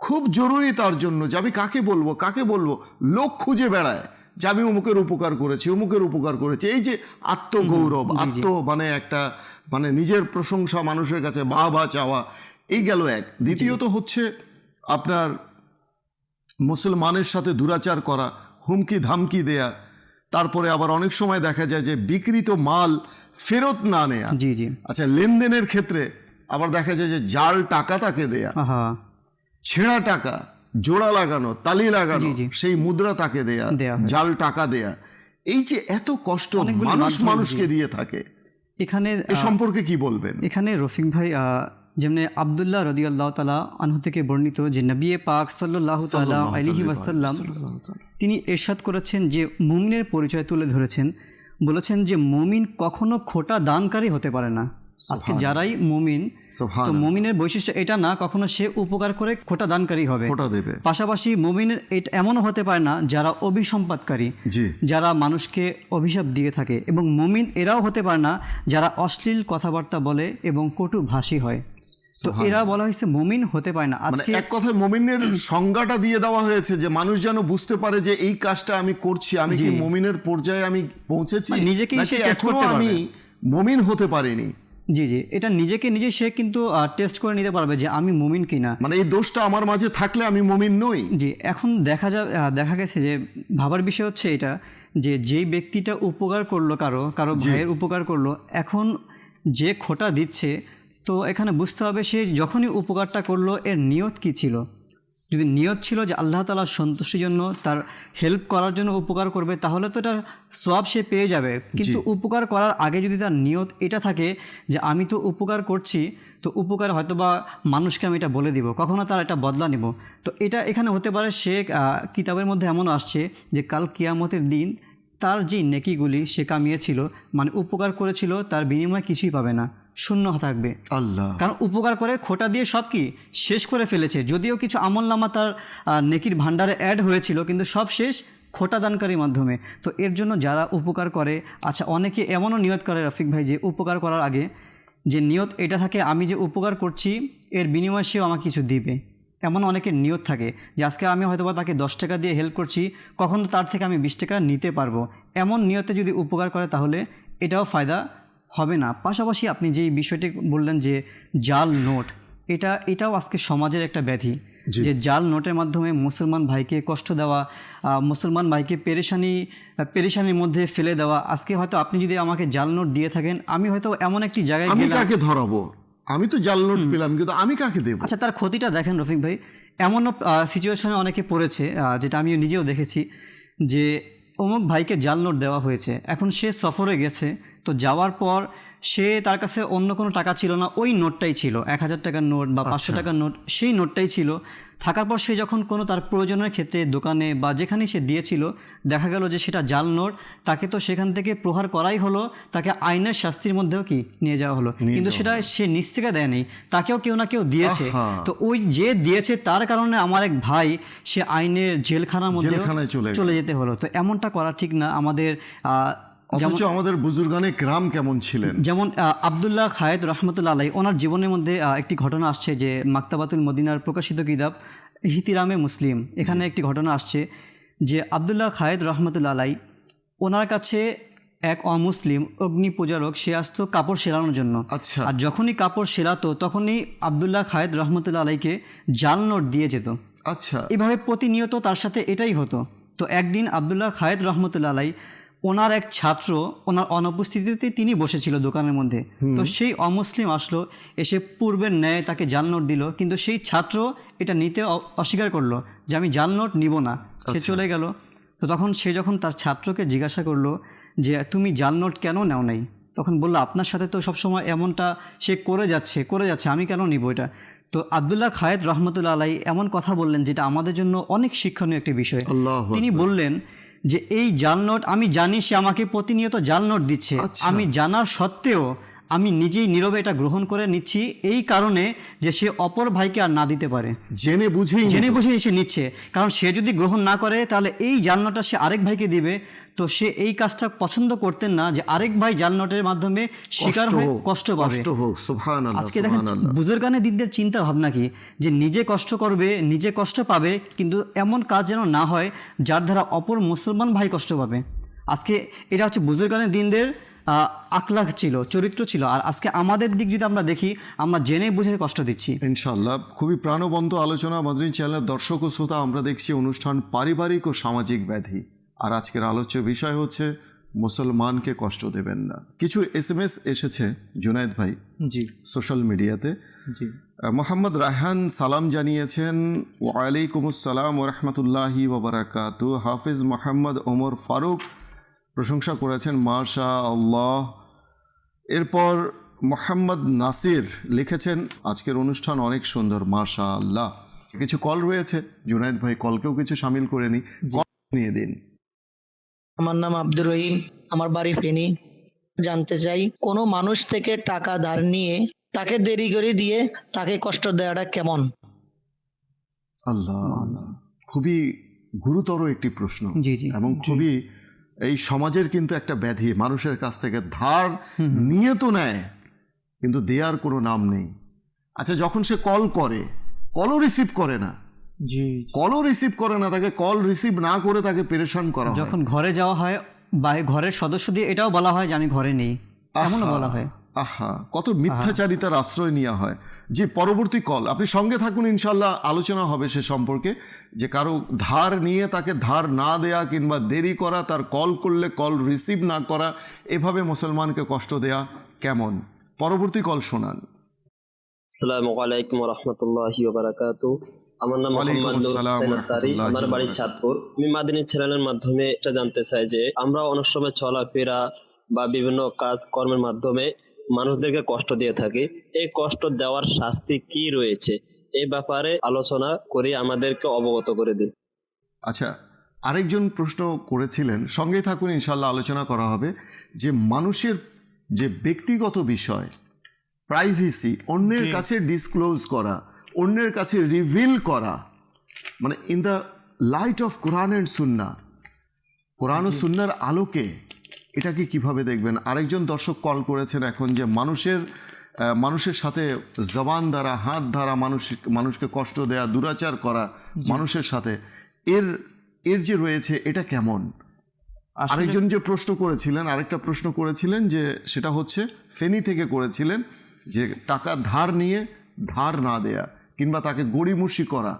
খুব জরুরি তার জন্য, যে আমি কাকে বলবো কাকে বলবো, লোক খুঁজে বেড়ায় যে আমি অমুকের উপকার করেছি, অমুকের উপকার করেছি। এই যে আত্মগৌরব, মানে একটা মানে নিজের প্রশংসা, মানুষের কাছে বাহবা চাওয়া, এই গেল এক। দ্বিতীয়ত হচ্ছে আপনার মুসলমানের সাথে দুরাচার করা, হুমকি ধামকি দেয়া, তারপরে আবার অনেক সময় দেখা যায় যে বিকৃত মাল ফেরত না নেয়া। জি জি, আচ্ছা, লেনদেনের ক্ষেত্রে আবার দেখা যায় যে জাল টাকা তাকে দেয়া, ছেঁড়া টাকা, জোড়া লাগানো, তালি লাগানো, সেই মুদ্রা তাকে দেয়া, জাল টাকা দেয়া, এই যে এত কষ্ট
অনেকগুলি
মানুষ
মাধ্যম,
মানুষকে
জি।
দিয়ে থাকে,
এখানে
এ সম্পর্কে কি বলবেন?
এখানে রফিক ভাই যেমনি আবদুল্লাহ রাদিয়াল্লাহু তাআলা আনহু থেকে বর্ণিত যে নবী পাক সাল্লাল্লাহু তাআলা আলাইহি ওয়াসাল্লাম তিনি ইরশাদ করেছেন যে মুমিনের পরিচয় তুলে ধরেছেন, বলেছেন যে মুমিন কখনো খোটা দানকারী হতে পারে না। আজকে যারাই মুমিন, তো মুমিনের বৈশিষ্ট্য এটা না কখনো সে উপকার করে খোটা দানকারী হবে,
খোটা দেবে।
পাশাপাশি মুমিনের এটা এমনও হতে পারে না যারা অভিসম্পাদকারী,
জি,
যারা মানুষকে অভিশাপ দিয়ে থাকে, এবং মুমিন এরাও হতে পারে না যারা অশ্লীল কথাবার্তা বলে এবং কটু ভাষী হয়। তো এরা বলা হয়েছে মুমিন হতে পারে না।
মানে
আজকে
এক কথায় মুমিনের সংজ্ঞাটা দিয়ে দেওয়া হয়েছে যে মানুষ যেন বুঝতে পারে যে এই কাজটা আমি করছি, আমি কি মুমিনের পর্যায়ে আমি পৌঁছেছি,
মানে নিজেকেই
নাকি
সে টেস্ট
এখনো
করতে
আমি
পারবে।
মুমিন হতে পারিনি।
জি জি, এটা নিজেকে নিজে সে কিন্তু টেস্ট করে নিতে পারবে যে আমি মুমিন কিনা।
মানে এই দোষটা আমার মাঝে থাকলে আমি মুমিন নই।
জি, এখন দেখা গেছে যে ভাবার বিষয় হচ্ছে এটা যে যেই ব্যক্তিটা উপকার করলো কারো ভাইয়ের উপকার করলো, এখন যে খোটা দিচ্ছে, তো এখানে বুঝতে হবে সে যখনই উপকারটা করলো এর নিয়ত কি ছিল। যদি নিয়ত ছিল যে আল্লাহ তাআলার সন্তুষ্টির জন্য তার হেল্প করার জন্য উপকার করবে, তাহলে তো এটা সওয়াব সে পেয়ে যাবে। কিন্তু উপকার করার আগে যদি তার নিয়ত এটা থাকে যে আমি তো উপকার করছি, তো উপকার হয়তো বা মানুষকে আমি এটা বলে দিব, কখনো তার এটা বদলা নিব, তো এটা এখানে হতে পারে সে কিতাবের মধ্যে এমন আসছে যে কাল কিয়ামতের দিন তার যে নেকিগুলি সে কামিয়েছিল, মানে উপকার করেছিল, তার বিনিময়ে কিছুই পাবে না, শূন্য থাকবে।
আল্লাহ,
কারণ উপকার করে খোটা দিয়ে সব কি শেষ করে ফেলেছে। যদিও কিছু আমলনামা তার নেকির ভাণ্ডারে অ্যাড হয়েছিল, কিন্তু সব শেষ খোটা দানকারীর মাধ্যমে। তো এর জন্য যারা উপকার করে, আচ্ছা অনেকে এমনও নিয়ত করে রফিক ভাই যে উপকার করার আগে যে নিয়ত এটা থাকে আমি যে উপকার করছি এর বিনিময়ে সেও আমাকে কিছু দিবে। এমন অনেকের নিয়ত থাকে যে আজকে আমি হয়তোবা তাকে 10 টাকা দিয়ে হেল্প করছি, কখনো তার থেকে আমি 20 টাকা নিতে পারবো। এমন নিয়তে যদি উপকার করে তাহলে এটাও ফায়দা হবে না। পাশাপাশি আপনি যেই বিষয়টি বললেন যে জাল নোট, এটাও আজকে সমাজের একটা ব্যাধি, যে জাল নোটের মাধ্যমে মুসলমান ভাইকে কষ্ট দেওয়া, মুসলমান ভাইকে পেরেশানির মধ্যে ফেলে দেওয়া। আজকে হয়তো আপনি যদি আমাকে জাল নোট দিয়ে থাকেন, আমি হয়তো এমন একটি জায়গায়
আমি
গেলাম,
কাকে ধরাবো? আমি তো জাল নোট পেলাম, কিন্তু আমি কাকে দেব?
আচ্ছা তার ক্ষতিটা দেখেন রফিক ভাই, এমনও সিচুয়েশনে অনেকে পড়েছে, যেটা আমিও নিজেও দেখেছি, যে অমুক ভাইকে জাল নোট দেওয়া হয়েছে, এখন সে সফরে গেছে, তো যাওয়ার পর সে তার কাছে অন্য কোনো টাকা ছিল না, ওই নোটটাই ছিল, 1000 টাকার নোট বা 500 টাকার নোট, সেই নোটটাই ছিল। থাকার পর সে যখন কোনো তার প্রয়োজনের ক্ষেত্রে দোকানে বা যেখানেই সে দিয়েছিল, দেখা গেল যে সেটা জাল নোট, তাকে তো সেখান থেকে প্রহার করাই হলো, তাকে আইনের শাস্তির মধ্যেও কি নিয়ে যাওয়া হলো, কিন্তু সেটা সে নিজ থেকে দেয়নি, তাকেও কেউ না কেউ দিয়েছে। তো ওই যে দিয়েছে তার কারণে আমার এক ভাই সে আইনের জেলখানার মধ্যে চলে যেতে হলো। তো এমনটা করা ঠিক না। আমাদের
অথচ আমাদের বুজুর্গানে গ্রাম কেমন ছিলেন,
যেমন আবদুল্লাহ খায়েদ রহমতুল্লাহ আলাই, ওনার জীবনের মধ্যে একটি ঘটনা আসছে যে মাকতাবাতুল মদিনার প্রকাশিত কিতাব ইহতিরামে মুসলিম, এখানে একটি ঘটনা আসছে যে আবদুল্লাহ খায়েদ রহমতুল্লাহ আলাই, ওনার কাছে এক অমুসলিম অগ্নি পূজারক সে আসতো কাপড় সেলানোর জন্য।
আচ্ছা,
আর যখনই কাপড় সেলাতো তখনই আবদুল্লাহ খায়েদ রহমতুল্লাহ আলাইকে জাল নোট দিয়ে যেত।
আচ্ছা,
এভাবে প্রতিনিয়ত তার সাথে এটাই হতো। তো একদিন আবদুল্লাহ খায়েদ রহমতুল্লাহ আলাই, ওনার এক ছাত্র ওনার অনুপস্থিতিতে তিনি বসেছিল দোকানের মধ্যে, তো সেই অমুসলিম আসলো, এসে পূর্বের ন্যায় তাকে জাল নোট দিল, কিন্তু সেই ছাত্র এটা নিতে অস্বীকার করলো যে আমি জাল নোট নিব না, সে চলে গেল। তো তখন সে যখন তার ছাত্রকে জিজ্ঞাসা করলো যে তুমি জাল নোট কেন নেও নাই, তখন বললো আপনার সাথে তো সবসময় এমনটা সে করে যাচ্ছে, আমি কেন নিব এটা। তো আবদুল্লাহ খায়েদ রহমতুল্লাহ আলাই এমন কথা বললেন যেটা আমাদের জন্য অনেক শিক্ষণীয় একটি বিষয়। তিনি বললেন যে এই জাল নোট আমি জানি সে আমাকে প্রতিনিয়ত জাল নোট দিচ্ছে, আমি জানার সত্ত্বেও আমি নিজেই নীরবে এটা গ্রহণ করে নিচ্ছি, এই কারণে যে সে অপর ভাইকে আর না দিতে পারে, জেনে বুঝেই সে নিচ্ছে। কারণ সে যদি গ্রহণ না করে তাহলে এই জাল নোটটা সে আরেক ভাইকে দিবে, তো সে এই কাজটা পছন্দ করতেন না যে আরেক ভাই জাল নোটের মাধ্যমে শিকার হয়ে কষ্ট পাবে। আজকে দেখেন বুজুর্গানে দিনদের চিন্তা ভাবনা কি, যে নিজে কষ্ট করবে, নিজে কষ্ট পাবে, কিন্তু এমন কাজ যেন না হয় যার দ্বারা অপর মুসলমান ভাই কষ্ট পাবে। আজকে এটা হচ্ছে বুজুর্গানে দিনদের আখলাক ছিল, চরিত্র ছিল। আর আজকে আমাদের দিক যদি আমরা দেখি, আমরা জেনে বুঝে কষ্ট দিচ্ছি।
ইনশাআল্লাহ খুবই প্রাণবন্ত আলোচনা। মাদ্রিদ চ্যানেলের দর্শক ও শ্রোতা, আমরা দেখছি অনুষ্ঠান পারিবারিক ও সামাজিক ব্যাধি, আর আজকের আলোচ্য বিষয় হচ্ছে মুসলমানকে কষ্ট দেবেন না। কিছু SMS এসেছে জুনায়েদ ভাই,
জি,
সোশ্যাল মিডিয়াতে।
জি,
মোহাম্মদ রায়হান সালাম জানিয়েছেন, ওয়ালাইকুম আসসালাম ওয়া রাহমাতুল্লাহি ওয়া বারাকাতুহু। হাফিজ মোহাম্মদ ওমর ফারুক প্রশংসা করেছেন, মাশা আল্লাহ। এরপর মোহাম্মদ নাসির লিখেছেন, আজকের অনুষ্ঠান অনেক সুন্দর, মাশা আল্লাহ। কিছু কল রয়েছে, জুনায়েদ ভাই কলকেও কিছু সামিল করে নি, কল নিয়ে দিন।
আমার নাম আব্দুর রহিম, আমার বাড়ি ফেনী। জানতে চাই, কোনো মানুষ থেকে টাকা ধার নিয়ে তাকে দেরি করে দিয়ে তাকে কষ্ট দেওয়াটা কেমন?
আল্লাহ আল্লাহ, খুবই গুরুতর একটি প্রশ্ন।
জি জি
এবং খুবই এই সমাজের কিন্তু একটা ব্যাধি, মানুষের কাছ থেকে ধার নিয়ে তো নেয় কিন্তু দেওয়ার কোনো নাম নেই। আচ্ছা, যখন সে কল করে, কলও রিসিভ করে না,
জি
কলও রিসিভ করে না, তাকে কল রিসিভ না করে তাকে পেরেশান করা হয়।
যখন ঘরে যাওয়া হয় বা ঘরের সদস্য দিয়ে এটাও বলা হয় যে আমি ঘরে নেই, এমনও বলা হয়।
আহা, কত মিথ্যাচারিতার আশ্রয় নেওয়া হয়। যে পরবর্তী কল, আপনি সঙ্গে থাকুন, ইনশাল্লাহ আলোচনা হবে সে সম্পর্কে, যে কারো ধার নিয়ে তাকে ধার না দেয়া কিংবা দেরি করা, তার কল করলে কল রিসিভ না করা, এভাবে মুসলমানকে কষ্ট দেয়া কেমন। পরবর্তী কল শোনান।
আসসালামু আলাইকুম ওয়া রাহমাতুল্লাহি ওয়া বারাকাতুহু। আমার নাম
ওয়ালাইকুম
মোহাম্মদ
আসসালাম ওয়া রাহমাতুল্লাহি
আমার বাড়ি
ওয়া
চাঁদপুর। আমি মাদানী চ্যানেলের মাধ্যমে এটা জানতে চাই যে আমরা অনেক সময় চলাফেরা বা বিভিন্ন কাজ কর্মের মাধ্যমে মানুষদেরকে কষ্ট দিয়ে থাকি। এই কষ্ট দেওয়ার শাস্তি কি রয়েছে, এই ব্যাপারে আলোচনা করে আমাদেরকে অবগত করে দিন।
আচ্ছা, আরেকজন প্রশ্ন করেছিলেন, সঙ্গে থাকুন, ইনশাল্লাহ আলোচনা করা হবে, যে মানুষের যে ব্যক্তিগত বিষয়, প্রাইভেসি, অন্যের কাছে ডিসক্লোজ করা, অন্যের কাছে রিভিল করা, মানে in the light off Quran and সুন্নাহ, কোরআন ও সুন্নাহর আলোকে এটাকে কিভাবে দেখবেন। আরেকজন দর্শক কল করেছেন এখন, যে মানুষের সাথে জবান দ্বারা, হাত দ্বারা মানুষকে কষ্ট দেয়া, দুরাচার করা মানুষের সাথে, এর যে রয়েছে এটা কেমন। আরেকজন যে প্রশ্ন করেছিলেন, আরেকটা প্রশ্ন করেছিলেন, যে সেটা হচ্ছে ফেনী থেকে করেছিলেন, যে টাকা ধার নিয়ে ধার না দেয়া কিংবা তাকে গড়িমসি করা।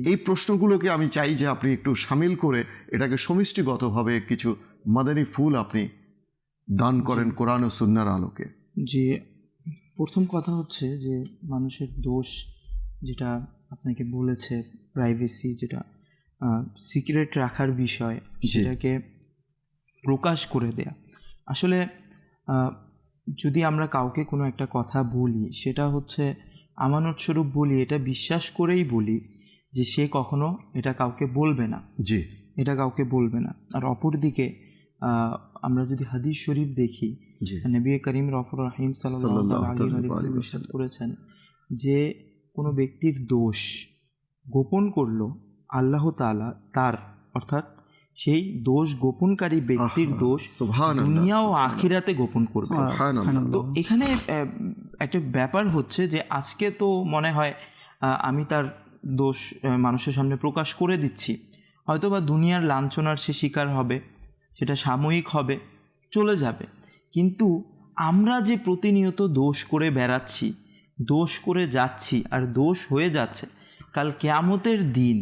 এই প্রশ্নগুলোকে আমি চাই যে আপনি একটু সামিল করে এটাকে সমষ্টিগতভাবে কিছু মাদানী ফুল আপনি দান করেন কোরআন ও সুন্নাহর আলোকে।
জি, প্রথম কথা হচ্ছে যে মানুষের দোষ যেটা আপনাকে বলেছে, প্রাইভেসি, যেটা সিক্রেট রাখার বিষয়, সেটাকে প্রকাশ করে দেয়া। আসলে যদি আমরা কাউকে কোনো একটা কথা বলি, সেটা হচ্ছে আমানতস্বরূপ বলি, এটা বিশ্বাস করেই বলি যে সে কখনো এটা কাউকে বলবে না,
জি,
এটা কাউকে বলবে না। আর অপরদিকে আমরা যদি হাদিস শরীফ দেখি, নবী করিম রফুর রহিম সাল্লাল্লাহু আলাইহি ওয়াসাল্লাম করেছেন যে কোনো ব্যক্তির দোষ গোপন করলো, আল্লাহ তাআলা তার, অর্থাৎ সেই দোষ গোপনকারী ব্যক্তির দোষ দুনিয়া ও আখিরাতে গোপন করবে। তো এখানে একটা ব্যাপার হচ্ছে যে আজকে তো মনে হয় আমি তার দোষ মানুষের সামনে প্রকাশ করে দিচ্ছি, হয়তো বা দুনিয়ার লাঞ্ছনার সে শিকার হবে, সেটা সাময়িক হবে, চলে যাবে। কিন্তু আমরা যে প্রতিনিয়ত দোষ করে বেড়াচ্ছি, দোষ করে যাচ্ছি আর দোষ হয়ে যাচ্ছে, কাল কিয়ামতের দিন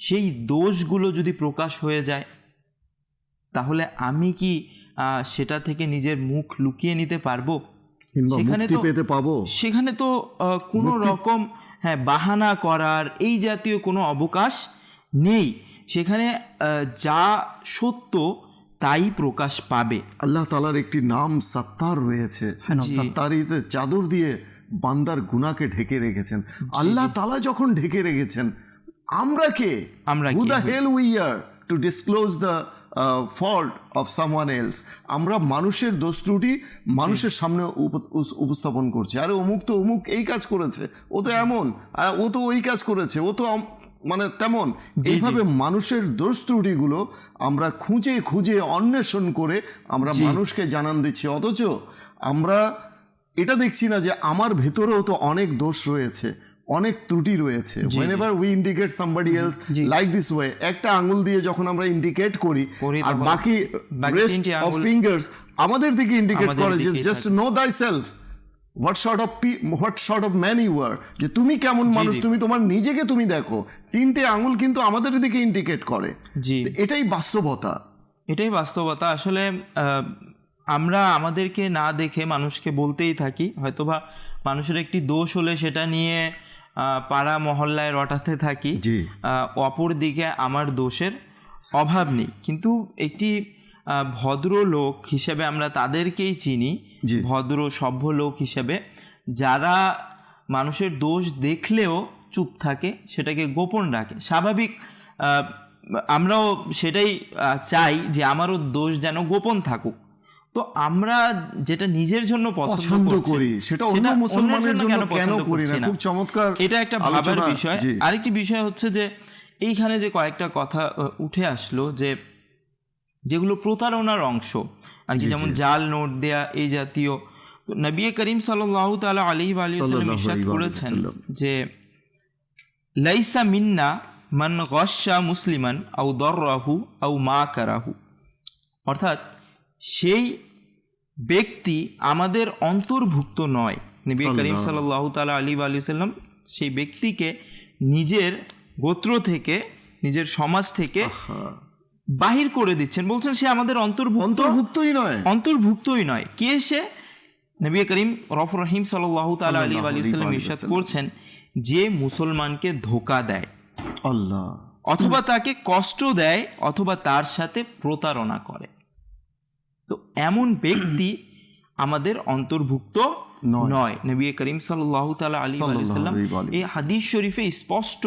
সেই দোষগুলো যদি প্রকাশ হয়ে যায়, তাহলে আমি কি সেটা থেকে নিজের মুখ লুকিয়ে নিতে পারবো? সেখানে তো কোনো রকম বাহানা করার এই জাতীয় কোনো অবকাশ নেই। সেখানে যা সত্য তাই প্রকাশ পাবে।
আল্লাহ তাআলার একটি নাম সাত্তার রয়েছে, সাত্তারিতে চাদর দিয়ে বান্দার গুনাহকে ঢেকে রেখেছেন। আল্লাহ তাআলা যখন ঢেকে রেখেছেন, আমরা কে? Who the hell we are to disclose the fault of someone else? আমরা মানুষের দোষ ত্রুটি মানুষের সামনে উপস্থাপন করছি। আরে অমুক তো অমুক এই কাজ করেছে, ও তো এমন, আর ও তো ওই কাজ করেছে, ও তো মানে তেমন। এইভাবে মানুষের দোষ ত্রুটিগুলো আমরা খুঁজে খুঁজে অন্বেষণ করে আমরা মানুষকে জানান দিচ্ছি, অথচ আমরা এটা দেখছি না যে আমার ভেতরেও তো অনেক দোষ রয়েছে, অনেক ত্রুটি রয়েছে। whenever we indicate somebody else like this way, একটা আঙ্গুল দিয়ে যখন আমরা ইন্ডিকেট করি আর বাকি rest of fingers আমাদের দিকে ইন্ডিকেট করে যে just know thyself, what sort of man you are, যে তুমি কেমন মানুষ, তুমি তোমার নিজেকে তুমি দেখো। তিনটে আঙ্গুল কিন্তু আমাদের দিকে ইন্ডিকেট করে। এটাই বাস্তবতা। আসলে আমরা আমাদেরকে না দেখে মানুষকে বলতেই থাকি, হয়তোবা মানুষের একটি দোষ হলে সেটা নিয়ে পাড়া মহল্লায় রটাতে থাকি, অপর দিকে আমার দোষের অভাব নেই। কিন্তু একটি
ভদ্রলোক হিসেবে আমরা তাদেরকেই চিনি,
জি।
ভদ্র সভ্য লোক হিসেবে, যারা মানুষের দোষ দেখলেও চুপ থাকে, সেটাকে গোপন রাখে। স্বাভাবিক, আমরাও সেটাই চাই যে আমারও দোষ যেন গোপন থাকুক। তো আমরা যেটা নিজের জন্য
পছন্দ করি সেটা অন্য মুসলমানের জন্য কেন করি না? খুব চমৎকার,
এটা একটা ভাবার বিষয়। আরেকটি বিষয় হচ্ছে যে এইখানে যে কয়েকটা কথা উঠে আসলো, যে যেগুলো প্রতারণার অংশ আর কি, যেমন জাল নোট দেয়া, এই জাতীয়। নবী করিম সাল্লাল্লাহু তাআলা আলাইহি ওয়া সাল্লাম ইরশাদ করেছেন যে লাইসা মিন্না মান গাশশা মুসলিমান আও দাররাহু আও মাকারাহু, অর্থাৎ সেই ব্যক্তি আমাদের অন্তর্ভুক্ত নয়। নবী করিম সাল্লাল্লাহু তাআলা আলাইহি ওয়া সাল্লাম সেই ব্যক্তিকে নিজের গোত্র থেকে, নিজের সমাজ থেকে বাহির করে দিচ্ছেন, বলছেন সে আমাদের অন্তর্ভুক্তই নয়। কে সে? নবী করিম রউফুর রহিম সাল্লাল্লাহু তাআলা আলাইহি ওয়া সাল্লাম ইরশাদ করছেন যে মুসলমানকে ধোঁকা দেয়,
আল্লাহ,
অথবা তাকে কষ্ট দেয়, অথবা তার সাথে প্রতারণা করে, তো এমন ব্যক্তি আমাদের অন্তর্ভুক্ত নয়। নবী করিম সাল্লাল্লাহু তাআলা আলাইহি ওয়া সাল্লাম এই হাদিস শরীফে স্পষ্ট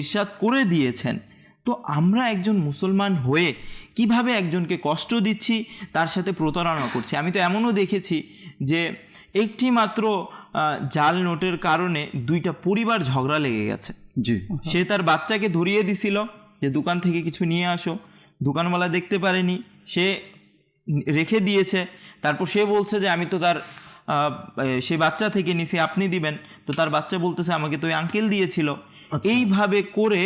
ইরশাদ করে দিয়েছেন। তো আমরা একজন মুসলমান হয়ে কিভাবে একজনকে কষ্ট দিচ্ছি, তার সাথে প্রতারণা করছি? আমি তো এমনও দেখেছি যে একটি মাত্র জাল নোটের কারণে 2টা পরিবার ঝগড়া লেগে গেছে। সে তার বাচ্চাকে ধরিয়ে দিছিল যে দোকান থেকে কিছু নিয়ে আসো, দোকানওয়ালা দেখতে পারেনি, সে রেখে দিয়েছে। তারপর সে বলছে যে আমি তো তার সে বাচ্চা থেকে নিছি, আপনি দিবেন। তো তার বাচ্চা বলতেছে আমাকে তো ওই আঙ্কেল দিয়েছিল। এইভাবে করে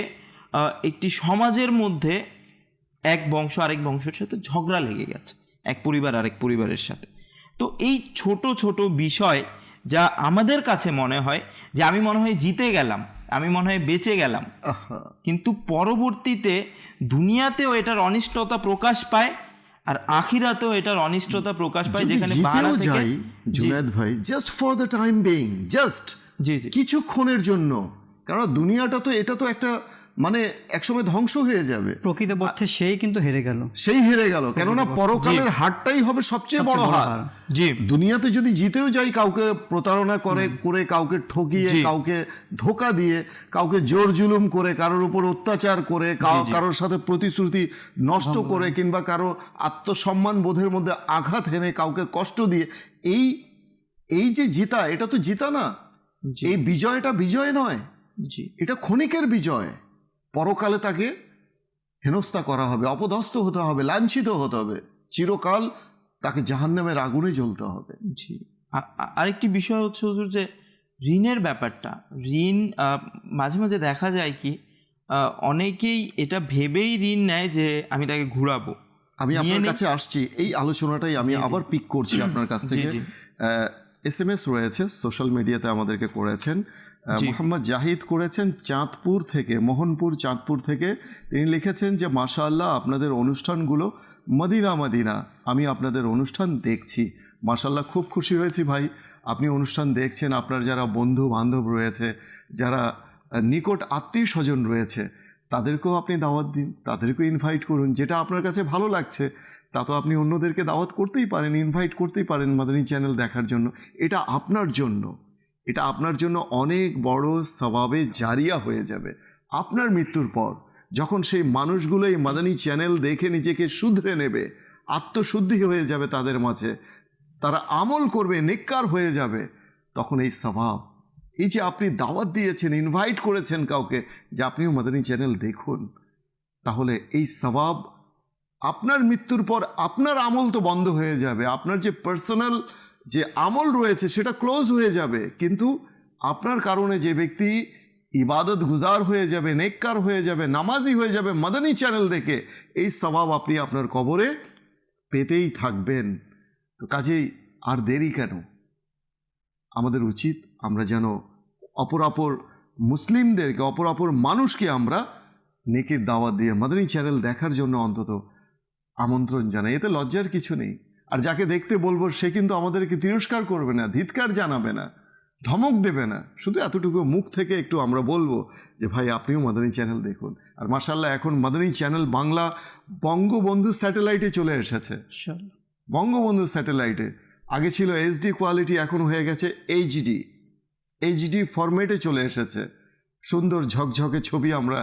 একটি সমাজের মধ্যে এক বংশ আরেক বংশের সাথে ঝগড়া লেগে গেছে, এক পরিবার আরেক পরিবারের সাথে। তো এই ছোট ছোট বিষয় যা আমাদের কাছে মনে হয় যে আমি মনে হয় জিতে গেলাম, আমি মনে হয় বেঁচে গেলাম, কিন্তু পরবর্তীতে দুনিয়াতেও এটার অনিষ্টতা প্রকাশ পায়, আর আখিরাতেও এটার অনিষ্টতা প্রকাশ পায়। যেখানে
জুনায়েদ ভাই, just for the time being, just কিছুক্ষণের জন্য, কারণ দুনিয়াটা তো, এটা তো একটা মানে একসময় ধ্বংস হয়ে যাবে।
প্রকৃতপক্ষে সেই কিন্তু হেরে গেল, কেননা পরকালের হারটাই হবে সবচেয়ে বড় হার।
দুনিয়াতে যদি জিতেও যাই, কাউকে প্রতারণা করে কাউকে ঠকিয়ে, কাউকে ধোকা দিয়ে, কাউকে জোর জুলুম করে, কারোর উপর অত্যাচার করে, কারোর সাথে প্রতিশ্রুতি নষ্ট করে, কিংবা কারো আত্মসম্মান বোধের মধ্যে আঘাত হেনে কাউকে কষ্ট দিয়ে, এই যে জিতা, এটা তো জিতা না। এই বিজয়টা বিজয় নয়, এটা ক্ষণিকের বিজয়। পরকালে তাকে হেনস্থা করা হবে, অপদস্থ হতে হবে, লাঞ্ছিত হতে হবে, চিরকাল তাকে জাহান্নামের আগুনে জ্বলতে হবে।
জি, আরেকটি বিষয় হচ্ছে হুজুর যে ঋণের ব্যাপারটা। ঋণ মাঝে মাঝে দেখা যায় কি অনেকেই এটা ভেবেই ঋণ নেয় যে আমি তাকে ঘুরাবো।
আমি আপনার কাছে আসছি, এই আলোচনাটাই আমি আবার পিক করছি আপনার কাছ থেকে। SMS রয়েছে, সোশ্যাল মিডিয়াতে আমাদেরকে করেছেন, মোহাম্মদ জাহিদ করেছেন চাঁদপুর থেকে, মোহনপুর চাঁদপুর থেকে। তিনি লিখেছেন যে মাশাআল্লাহ, আপনাদের অনুষ্ঠানগুলো মদিনা, আমি আপনাদের অনুষ্ঠান দেখছি। মাশাআল্লাহ, খুব খুশি হয়েছি ভাই আপনি অনুষ্ঠান দেখছেন। আপনার যারা বন্ধু বান্ধব রয়েছে, যারা নিকট আত্মীয় স্বজন রয়েছে, তাদেরকেও আপনি দাওয়াত দিন, তাদেরকেও ইনভাইট করুন। যেটা আপনার কাছে ভালো লাগছে তা তো আপনি অন্যদেরকে দাওয়াত করতেই পারেন, ইনভাইট করতেই পারেন মাদানী চ্যানেল দেখার জন্য। এটা আপনার জন্য অনেক বড় সওয়াবে জারিয়া হয়ে যাবে আপনার মৃত্যুর পর। যখন সেই মানুষগুলো এই মাদানী চ্যানেল দেখে নিজেকে শুধরে নেবে, আত্মশুদ্ধি হয়ে যাবে তাদের মাঝে, তারা আমল করবে, নেককার হয়ে যাবে, তখন এই সওয়াব, এই যে আপনি দাওয়াত দিয়েছেন, ইনভাইট করেছেন কাউকে যে আপনিও মাদানী চ্যানেল দেখুন, তাহলে এই সওয়াব আপনার মৃত্যুর পর আপনার আমল তো বন্ধ হয়ে যাবে, আপনার যে পার্সোনাল যে আমল রয়েছে সেটা ক্লোজ হয়ে যাবে, কিন্তু আপনার কারণে যে ব্যক্তি ইবাদত গুজার হয়ে যাবে, নেককার হয়ে যাবে, নামাজি হয়ে যাবে মাদানী চ্যানেল দেখে, এই সওয়াব আপনি আপনার কবরে পেতেই থাকবেন। তো কাজেই আর দেরি কেন? আমাদের উচিত আমরা যেন অপরাপর মুসলিমদেরকে, অপরাপর মানুষকে আমরা নেকির দাওয়াত দিয়ে মাদানী চ্যানেল দেখার জন্য অন্তত আমন্ত্রণ জানাই। এতে লজ্জার কিছু নেই। আর যাকে দেখতে বলবো সে কিন্তু আমাদেরকে তিরস্কার করবে না, ধিৎকার জানাবে না, ধমক দেবে না, শুধু এতটুকু মুখ থেকে একটু আমরা বলবো যে ভাই আপনিও মাদানী চ্যানেল দেখুন। আর মাশাআল্লাহ এখন মাদানী চ্যানেল বাংলা বঙ্গবন্ধু স্যাটেলাইটে চলে এসেছে। বঙ্গবন্ধু স্যাটেলাইটে আগে ছিল HD কোয়ালিটি, এখন হয়ে গেছে HD ফরম্যাটে চলে এসেছে। সুন্দর ঝকঝকে ছবি আমরা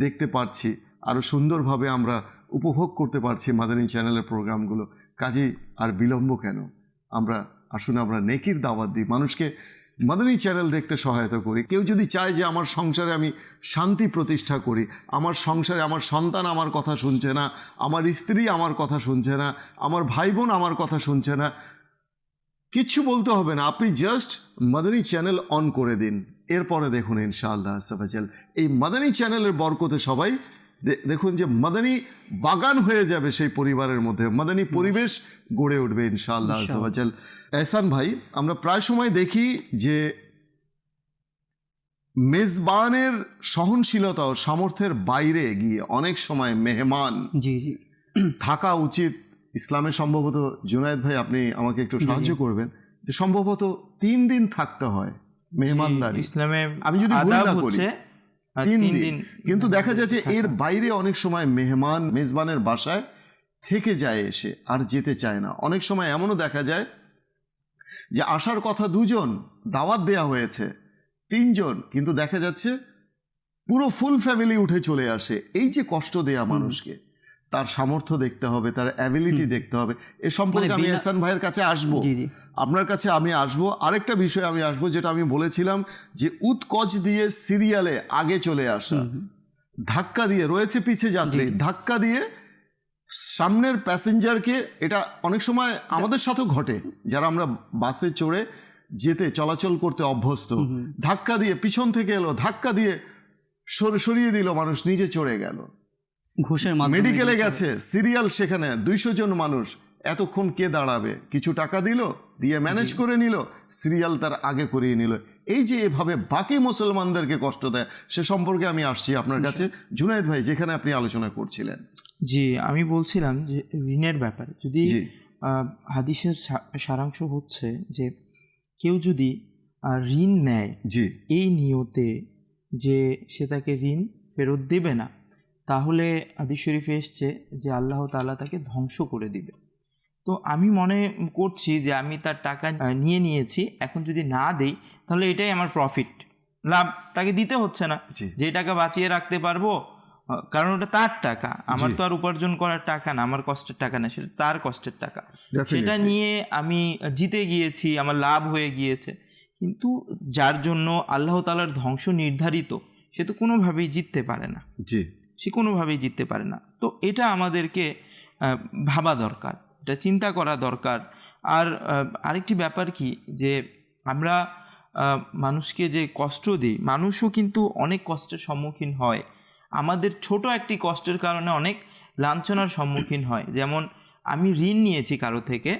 দেখতে পারছি, আরও সুন্দরভাবে আমরা উপভোগ করতে পারছি মাদানী চ্যানেলের প্রোগ্রামগুলো। কাজেই আর বিলম্ব কেন, আসুন আমরা নেকির দাওয়াত দিই, মানুষকে মাদানী চ্যানেল দেখতে সহায়তা করি। কেউ যদি চায় যে আমার সংসারে আমি শান্তি প্রতিষ্ঠা করি, আমার সংসারে আমার সন্তান আমার কথা শুনছে না, আমার স্ত্রী আমার কথা শুনছে না, আমার ভাই বোন আমার কথা শুনছে না, কিচ্ছু বলতে হবে না, আপনি জাস্ট মাদানী চ্যানেল অন করে দিন, এরপরে দেখুন ইনশাআল্লাহ আস্তাফাজাল এই মাদানী চ্যানেলের বরকতে সবাই দেখুন যে মাদানী বাগান হয়ে যাবে সেই পরিবারের মধ্যে, মাদানী পরিবেশ গড়ে উঠবে ইনশাআল্লাহ আস্তাফাজাল। এহসান ভাই, আমরা প্রায় সময় দেখি যে মেজবানের সহনশীলতা ও সামর্থ্যের বাইরে গিয়ে অনেক সময় মেহমান থাকা উচিত। ইসলামে সম্ভবত জুনায়েদ ভাই আপনি আমাকে একটু সাহায্য করবেন, যে সম্ভবত 3 দিন থাকতে হয় মেহমানদারি ইসলামে, আমি যদি ভুল না করি 3 দিন। কিন্তু দেখা যাচ্ছে এর বাইরে অনেক সময় মেজবানের বাসায় থেকে যায় এসে আর যেতে চায় না। অনেক সময় এমনও দেখা যায় যে আসার কথা 2 জন, দাওয়াত দেয়া হয়েছে 3 জন, কিন্তু দেখা যাচ্ছে পুরো ফুল ফ্যামিলি উঠে চলে আসে। এই যে কষ্ট দেয়া মানুষকে, তার সামর্থ্য দেখতে হবে, তার অ্যাবিলিটি দেখতে হবে। এ সম্পর্কে আমি এহসান ভাইয়ের কাছে আসবো, আপনার কাছে আমি আসবো। আরেকটা বিষয় আমি আসবো, যেটা আমি বলেছিলাম যে উৎকচ দিয়ে সিরিয়ালে আগে চলে আসা, ধাক্কা দিয়ে রয়েছে পিছে যাত্রী, ধাক্কা দিয়ে সামনের প্যাসেঞ্জারকে, এটা অনেক সময় আমাদের সাথেও ঘটে যারা আমরা বাসে চড়ে যেতে চলাচল করতে অভ্যস্ত, ধাক্কা দিয়ে পিছন থেকে এলো, ধাক্কা দিয়ে সরিয়ে দিল, মানুষ নিজে চড়ে গেল।
ঘুষের
মেডিকেলে গেছে, সিরিয়াল সেখানে 200 জন মানুষ, এতক্ষণ কে দাঁড়াবে, কিছু টাকা দিল, দিয়ে ম্যানেজ করে নিল, সিরিয়াল তার আগে করিয়ে নিল। এই যে এভাবে বাকি মুসলমানদেরকে কষ্ট দেয়, সে সম্পর্কে আমি আসছি আপনার কাছে জুনায়েদ ভাই, যেখানে আপনি আলোচনা করছিলেন।
জি, আমি বলছিলাম যে ঋণের ব্যাপারে, যদি হাদিসের সারাংশ হচ্ছে যে কেউ যদি ঋণ নেয় এই নিয়তে যে সে তাকে ঋণ ফেরত দেবে না, তাহলে হাদিস শরীফে এসছে যে আল্লাহ তাআলা তাকে ধ্বংস করে দিবে। তো আমি মনে করছি যে আমি তার টাকা নিয়েছি, এখন যদি না দেই তাহলে এটাই আমার প্রফিট, লাভ, তাকে দিতে হচ্ছে না। যে টাকা বাঁচিয়ে রাখতে পারবো, কারণ ওটা তার টাকা, আমার তো আর উপার্জন করার টাকা না, আমার কষ্টের টাকা না, সেটা তার কষ্টের টাকা, সেটা নিয়ে আমি জিতে গিয়েছি, আমার লাভ হয়ে গিয়েছে। কিন্তু যার জন্য আল্লাহ তাআলার ধ্বংস নির্ধারিত, সে তো কোনোভাবেই জিততে পারে না, সে কোনোভাবেই জিততে পারে না। তো এটা আমাদেরকে ভাবা দরকার, এটা চিন্তা করা দরকার। আর আরেকটি ব্যাপার কি, যে আমরা মানুষকে যে কষ্ট দিই, মানুষও কিন্তু অনেক কষ্টের সম্মুখীন হয়। আমাদের ছোট একটি কষ্টের কারণে অনেক লাঞ্ছনার সম্মুখীন হয়। যেমন আমি ঋণ নিয়েছি কারো থেকে,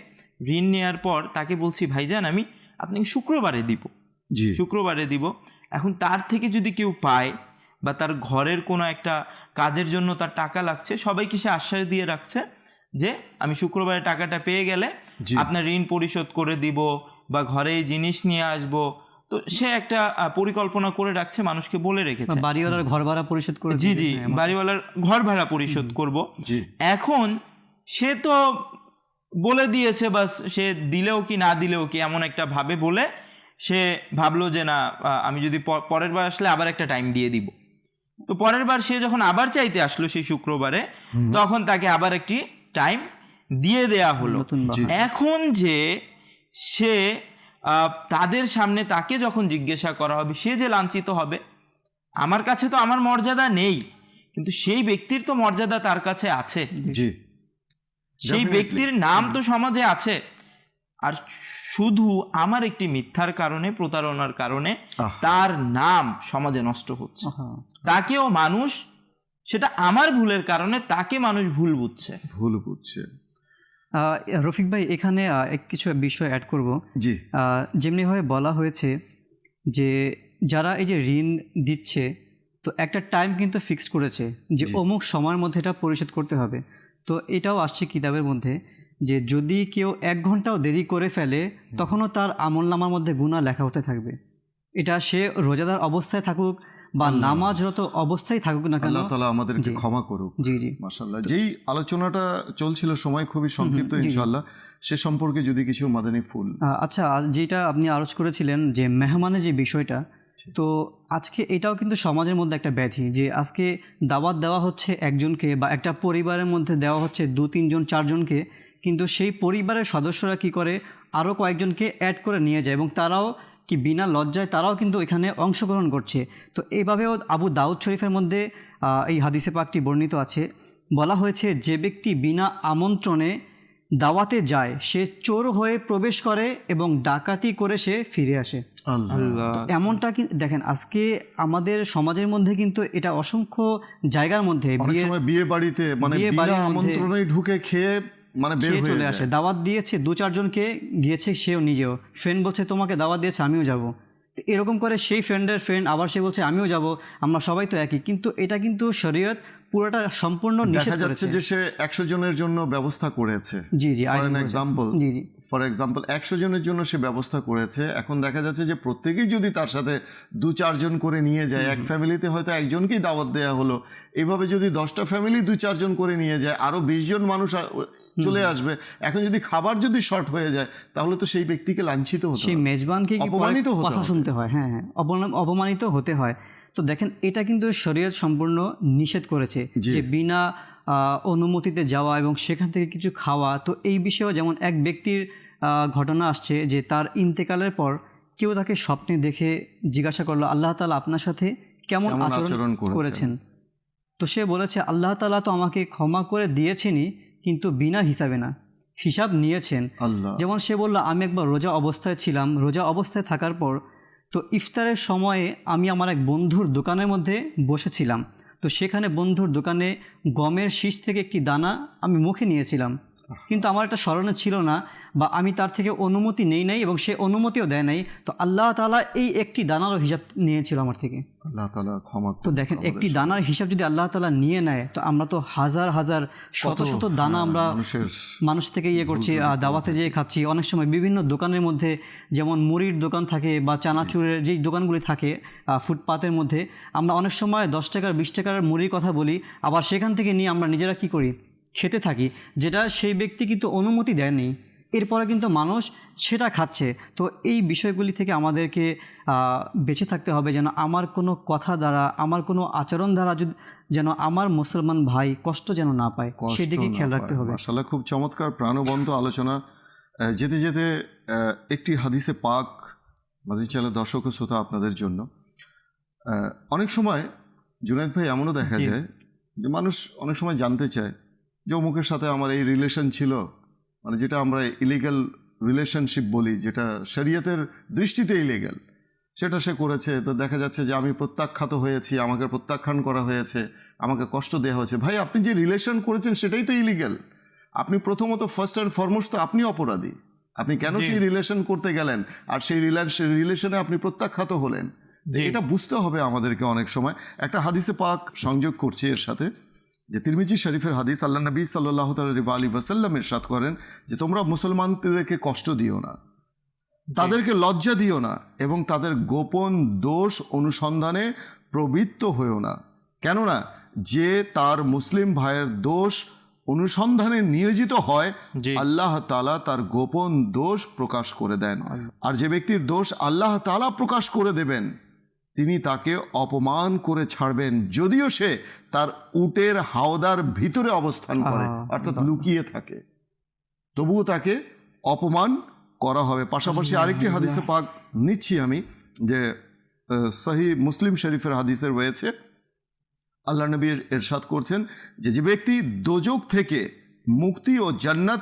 ঋণ নেওয়ার পর তাকে বলছি ভাইজান আমি আপনাকে শুক্রবারে দিব। এখন তার থেকে যদি কেউ পায় বা তার ঘরের কোনো একটা কাজের জন্য তার টাকা লাগছে, সবাইকে সে আশ্বাস দিয়ে রাখছে যে আমি শুক্রবারে টাকাটা পেয়ে গেলে আপনার ঋণ পরিশোধ করে দিব বা ঘরে জিনিস নিয়ে আসবো। তো সে একটা পরিকল্পনা করে রাখছে, মানুষকে বলে রেখেছে
বাড়িওয়ালার ঘর ভাড়া পরিশোধ করে,
বাড়িওয়ালার ঘর ভাড়া পরিশোধ করব। এখন সে তো বলে দিয়েছে, বাস সে দিলেও কি না দিলেও কি এমন একটা ভাবে বলে সে ভাবলো যে না, আমি যদি পরের বার আসলে আবার একটা টাইম দিয়ে দিব। তো পরের বার সে যখন আবার চাইতে আসলো সেই শুক্রবারে, তখন তাকে আবার একটি টাইম দিয়ে দেয়া হলো। এখন যে সে তাদের সামনে তাকে যখন জিজ্ঞাসা করা হবে, সে যে লাঞ্ছিত হবে, আমার কাছে তো আমার মর্যাদা নেই, কিন্তু সেই ব্যক্তির তো মর্যাদা তার কাছে আছে, সেই ব্যক্তির নাম তো সমাজে আছে। আর শুধু আমার একটি মিথ্যার কারণে, প্রতারণার কারণে তার নাম সমাজে নষ্ট হচ্ছে, তাকেও মানুষ, সেটা আমার ভুলের কারণে তাকে মানুষ ভুল বুঝছে।
রফিক ভাই, এখানে কিছু বিষয় অ্যাড করব। যেমনিভাবে বলা হয়েছে যে যারা এই যে ঋণ দিচ্ছে, তো একটা টাইম কিন্তু ফিক্সড করেছে যে অমুক সময়ের মধ্যে এটা পরিশোধ করতে হবে। তো এটাও আসছে কিতাবের মধ্যে যে যদি কেউ 1 ঘন্টাও দেরি করে ফেলে তখনও তার আমলনামার মধ্যে গুনাহ লেখা হতে থাকবে। এটা সে রোজাদার অবস্থায় থাকুক বা নামাজরত অবস্থায় থাকুক না কেন,
আল্লাহ তাআলা আমাদেরকে
জি।
ক্ষমা করুক।
জি জি
মাশাআল্লাহ। যেই আলোচনাটা চলছিল, সময় খুবই সংক্ষিপ্ত,
জি, জি।
ইনশাআল্লাহ সে সম্পর্কে যদি কিছু মাদানী ফুল।
আচ্ছা, যেটা আপনি আলোচ করেছিলেন যে মেহমানের যে বিষয়টা, তো আজকে এটাও কিন্তু সমাজের মধ্যে একটা ব্যাধি যে আজকে দাওয়াত দেওয়া হচ্ছে একজনকে বা একটা পরিবারের মধ্যে দেওয়া হচ্ছে 2-3 জন 4 জনকে, কিন্তু সেই পরিবারের সদস্যরা কি করে আরও কয়েকজনকে অ্যাড করে নিয়ে যায় এবং তারাও কি বিনা লজ্জায় তারাও কিন্তু এখানে অংশগ্রহণ করছে। তো এইভাবেও আবু দাউদ শরীফের মধ্যে এই হাদিসে পাকটি বর্ণিত আছে, বলা হয়েছে যে ব্যক্তি বিনা আমন্ত্রণে দাওয়াতে যায় সে চোর হয়ে প্রবেশ করে এবং ডাকাতি করে সে ফিরে আসে।
আল্লাহ।
তো এমনটা কি দেখেন আজকে আমাদের সমাজের মধ্যে কিন্তু এটা অসংখ্য জায়গার মধ্যে
অনেক সময় বিয়ে বাড়িতে মানে
বিয়ে
বিনা
বাড়ির মধ্যে
আমন্ত্রণেই ঢুকে খেয়ে মানে বের
খেয়ে
হয়ে
চলে আসে। দাওয়াত দিয়েছে 2-4 জনকে, গিয়েছে সেও নিজেও, ফ্রেন্ড বলছে তোমাকে দাওয়াত দিয়েছে আমিও যাব, এরকম করে সেই ফ্রেন্ডের ফ্রেন্ড আবার সে বলছে আমিও যাব, আমরা সবাই তো একই, কিন্তু এটা কিন্তু শরীয়ত পুরোটা সম্পূর্ণ নিষেধ
দেখা যাচ্ছে
করেছে।
যে সে 100 জনের জন্য ব্যবস্থা করেছে।
জি জি
ফর এক্সাম্পল,
জি জি
ফর এক্সাম্পল 100 জনের জন্য সে ব্যবস্থা করেছে। এখন দেখা যাচ্ছে যে প্রত্যেকেই যদি তার সাথে 2-4 জন করে নিয়ে যায়, এক ফ্যামিলিতে হয়তো একজনকেই দাওয়াত দেওয়া হলো, এভাবে যদি 10টা ফ্যামিলি 2-4 জন করে নিয়ে যায় আরও 20 জন মানুষ চলে আসবে। এখন যদি খাবার যদি শর্ট হয়ে যায় তাহলে তো সেই ব্যক্তিকে লাঞ্ছিত হতে
সেই
হবে,
মেজবানকে কি
অপমানিত হতে
কথা
হবে।
শুনতে হয়, হ্যাঁ হ্যাঁ, অপমানিত হতে হয়। তো দেখেন এটা কিন্তু শরীয়ত সম্পূর্ণ নিষেধ করেছে যে বিনা অনুমতিতে যাওয়া এবং সেখান থেকে কিছু খাওয়া। তো এই বিষয়েও যেমন এক ব্যক্তির ঘটনা আসছে যে তার ইন্তেকালের পর কেউ তাকে স্বপ্নে দেখে জিজ্ঞাসা করলো আল্লাহ তাআলা আপনার সাথে কেমন আচরণ করেছেন। তো সে বলেছে আল্লাহ তাআলা তো আমাকে ক্ষমা করে দিয়েছেনই, কিন্তু বিনা হিসাবে না, হিসাব নিয়েছেন।
আল্লাহ।
যেমন সে বলল আমি একবার রোজা অবস্থায় ছিলাম, রোজা অবস্থায় থাকার পর তো ইফতারের সময়ে আমি আমার এক বন্ধুর দোকানের মধ্যে বসেছিলাম, তো সেখানে বন্ধুর দোকানে গমের শীষ থেকে একটি দানা আমি মুখে নিয়েছিলাম, কিন্তু আমার এটা স্মরণে ছিল না বা আমি তার থেকে অনুমতি নেই নাই এবং সে অনুমতিও দেয় নাই। তো আল্লাহ তাআলা এই একটি দানারও হিসাব নিয়েছিল আমার থেকে।
আল্লাহ তাআলা ক্ষমা
তো দেখেন একটি দানার হিসাব যদি আল্লাহ তাআলা নিয়ে নেয়, তো আমরা তো হাজার হাজার শত শত দানা আমরা মানুষ থেকে করছি, দাওয়াতে যেয়ে খাচ্ছি। অনেক সময় বিভিন্ন দোকানের মধ্যে যেমন মুড়ির দোকান থাকে বা চানাচুরের যেই দোকানগুলি থাকে ফুটপাতের মধ্যে, আমরা অনেক সময় 10 টাকার 20 টাকার মুড়ির কথা বলি, আবার সেখান থেকে নিয়ে আমরা নিজেরা কি করি খেতে থাকি, যেটা সেই ব্যক্তি কিন্তু অনুমতি দেয়নি, এরপরে কিন্তু মানুষ সেটা খাচ্ছে। তো এই বিষয়গুলি থেকে আমাদেরকে বেঁচে থাকতে হবে, যেন আমার কোনো কথা দ্বারা আমার কোনো আচরণ দ্বারা যেন আমার মুসলমান ভাই কষ্ট যেন না পায়, সেদিকে খেয়াল রাখতে হবে।
মাশাআল্লাহ, খুব চমৎকার প্রাণবন্ত আলোচনা। যেতে যেতে একটি হাদিসে পাক মাঝির চ্যানেলের দর্শক ও শ্রোতা আপনাদের জন্য। অনেক সময় জুনায়েদ ভাই এমনও দেখা যায় যে মানুষ অনেক সময় জানতে চায় যে অমুকের সাথে আমার এই রিলেশন ছিল, মানে যেটা আমরা ইলিগাল রিলেশনশিপ বলি, যেটা শরীয়তের দৃষ্টিতে ইলিগাল, সেটা সে করেছে। তো দেখা যাচ্ছে যে আমি প্রত্যাখ্যাত হয়েছি, আমাকে প্রত্যাখ্যান করা হয়েছে, আমাকে কষ্ট দেওয়া হয়েছে। ভাই আপনি যে রিলেশন করেছেন সেটাই তো ইলিগাল। আপনি প্রথমত ফার্স্ট অ্যান্ড ফরমোস্ট তো আপনি অপরাধী। আপনি কেন সেই রিলেশন করতে গেলেন আর সেই রিলেশনে আপনি প্রত্যাখ্যাত হলেন, এটা বুঝতে হবে আমাদেরকে। অনেক সময় একটা হাদিসে পাক সংযোগ করছি এর সাথে, যে তিরমিজি শরীফের হাদিস, আল্লাহ নবী সাল্লাল্লাহু আলাইহি ওয়াসাল্লাম ইরশাদ করেন যে তোমরা মুসলমানদেরকে কষ্ট দিও না, তাদেরকে লজ্জা দিও না এবং তাদের গোপন দোষ অনুসন্ধানে প্রবৃত্ত হয়েও না। কেননা যে তার মুসলিম ভাইয়ের দোষ অনুসন্ধানে নিয়োজিত হয় আল্লাহ তাআলা তার গোপন দোষ প্রকাশ করে দেন, আর যে ব্যক্তির দোষ আল্লাহ তাআলা প্রকাশ করে দেবেন তিনি তাকে অপমান করে ছাড়বেন, যদিও সে তার উটের হাওদার ভিতরে অবস্থান করে, অর্থাৎ লুকিয়ে থাকে, তবুও তাকে অপমান করা হবে। পাশাপাশি আরেকটি হাদিসে পাক নিচ্ছি আমি, যে সহিহ মুসলিম শরীফের হাদিসে রয়েছে, আল্লাহ নবী ইরশাদ করছেন যে যে ব্যক্তি দোজখ থেকে মুক্তি ও জান্নাত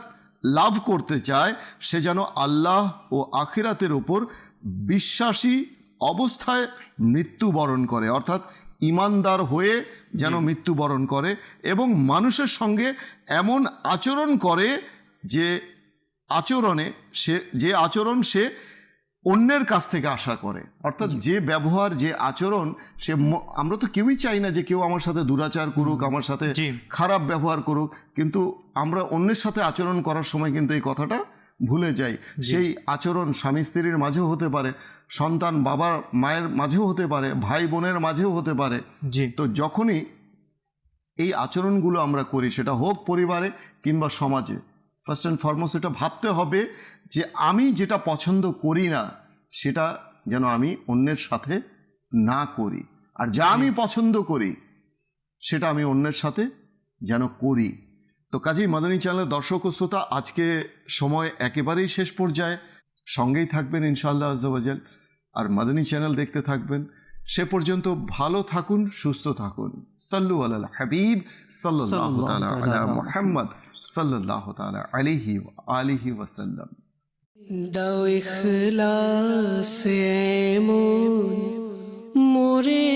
লাভ করতে চায় সে যেন আল্লাহ ও আখিরাতের উপর বিশ্বাসী অবস্থায় মৃত্যুবরণ করে, অর্থাৎ ইমানদার হয়ে যেন মৃত্যুবরণ করে এবং মানুষের সঙ্গে এমন আচরণ করে যে আচরণ সে অন্যের কাছ থেকে আশা করে, অর্থাৎ যে ব্যবহার যে আচরণ সে আমরা তো কেউই চাই না যে কেউ আমার সাথে দুরাচার করুক, আমার সাথে খারাপ ব্যবহার করুক, কিন্তু আমরা অন্যের সাথে আচরণ করার সময় কিন্তু এই কথাটা ভুলে যাই। সেই আচরণ স্বামী স্ত্রীর মাঝেও হতে পারে, সন্তান বাবা মায়ের মাঝেও হতে পারে, ভাই বোনের মাঝেও হতে পারে। তো যখনই এই আচরণগুলো আমরা করি, সেটা হোক পরিবারে কিংবা সমাজে, ফার্স্ট অ্যান্ড ফরমোস্ট এটা ভাবতে হবে যে আমি যেটা পছন্দ করি না সেটা যেন আমি অন্যের সাথে না করি, আর যা আমি পছন্দ করি সেটা আমি অন্যের সাথে যেন করি। তো কাজেই মাদানী চ্যানেলের দর্শক ও শ্রোতা, আজকে সময় একেবারেই শেষ পর্যায়ে, সঙ্গেই থাকবেন ইনশাআল্লাহ আজ্জা ওয়াজাল, আর মাদানী চ্যানেল দেখতে থাকবেন। সে পর্যন্ত ভালো থাকুন, সুস্থ থাকুন। সাল্লু আলাল হাবিব সাল্লাল্লাহু তাআলা আলা মুহাম্মদ সাল্লাল্লাহু তাআলা আলাইহি ওয়া আলিহি ওয়াসাল্লাম।
দাও ইখলাস এমন মোরে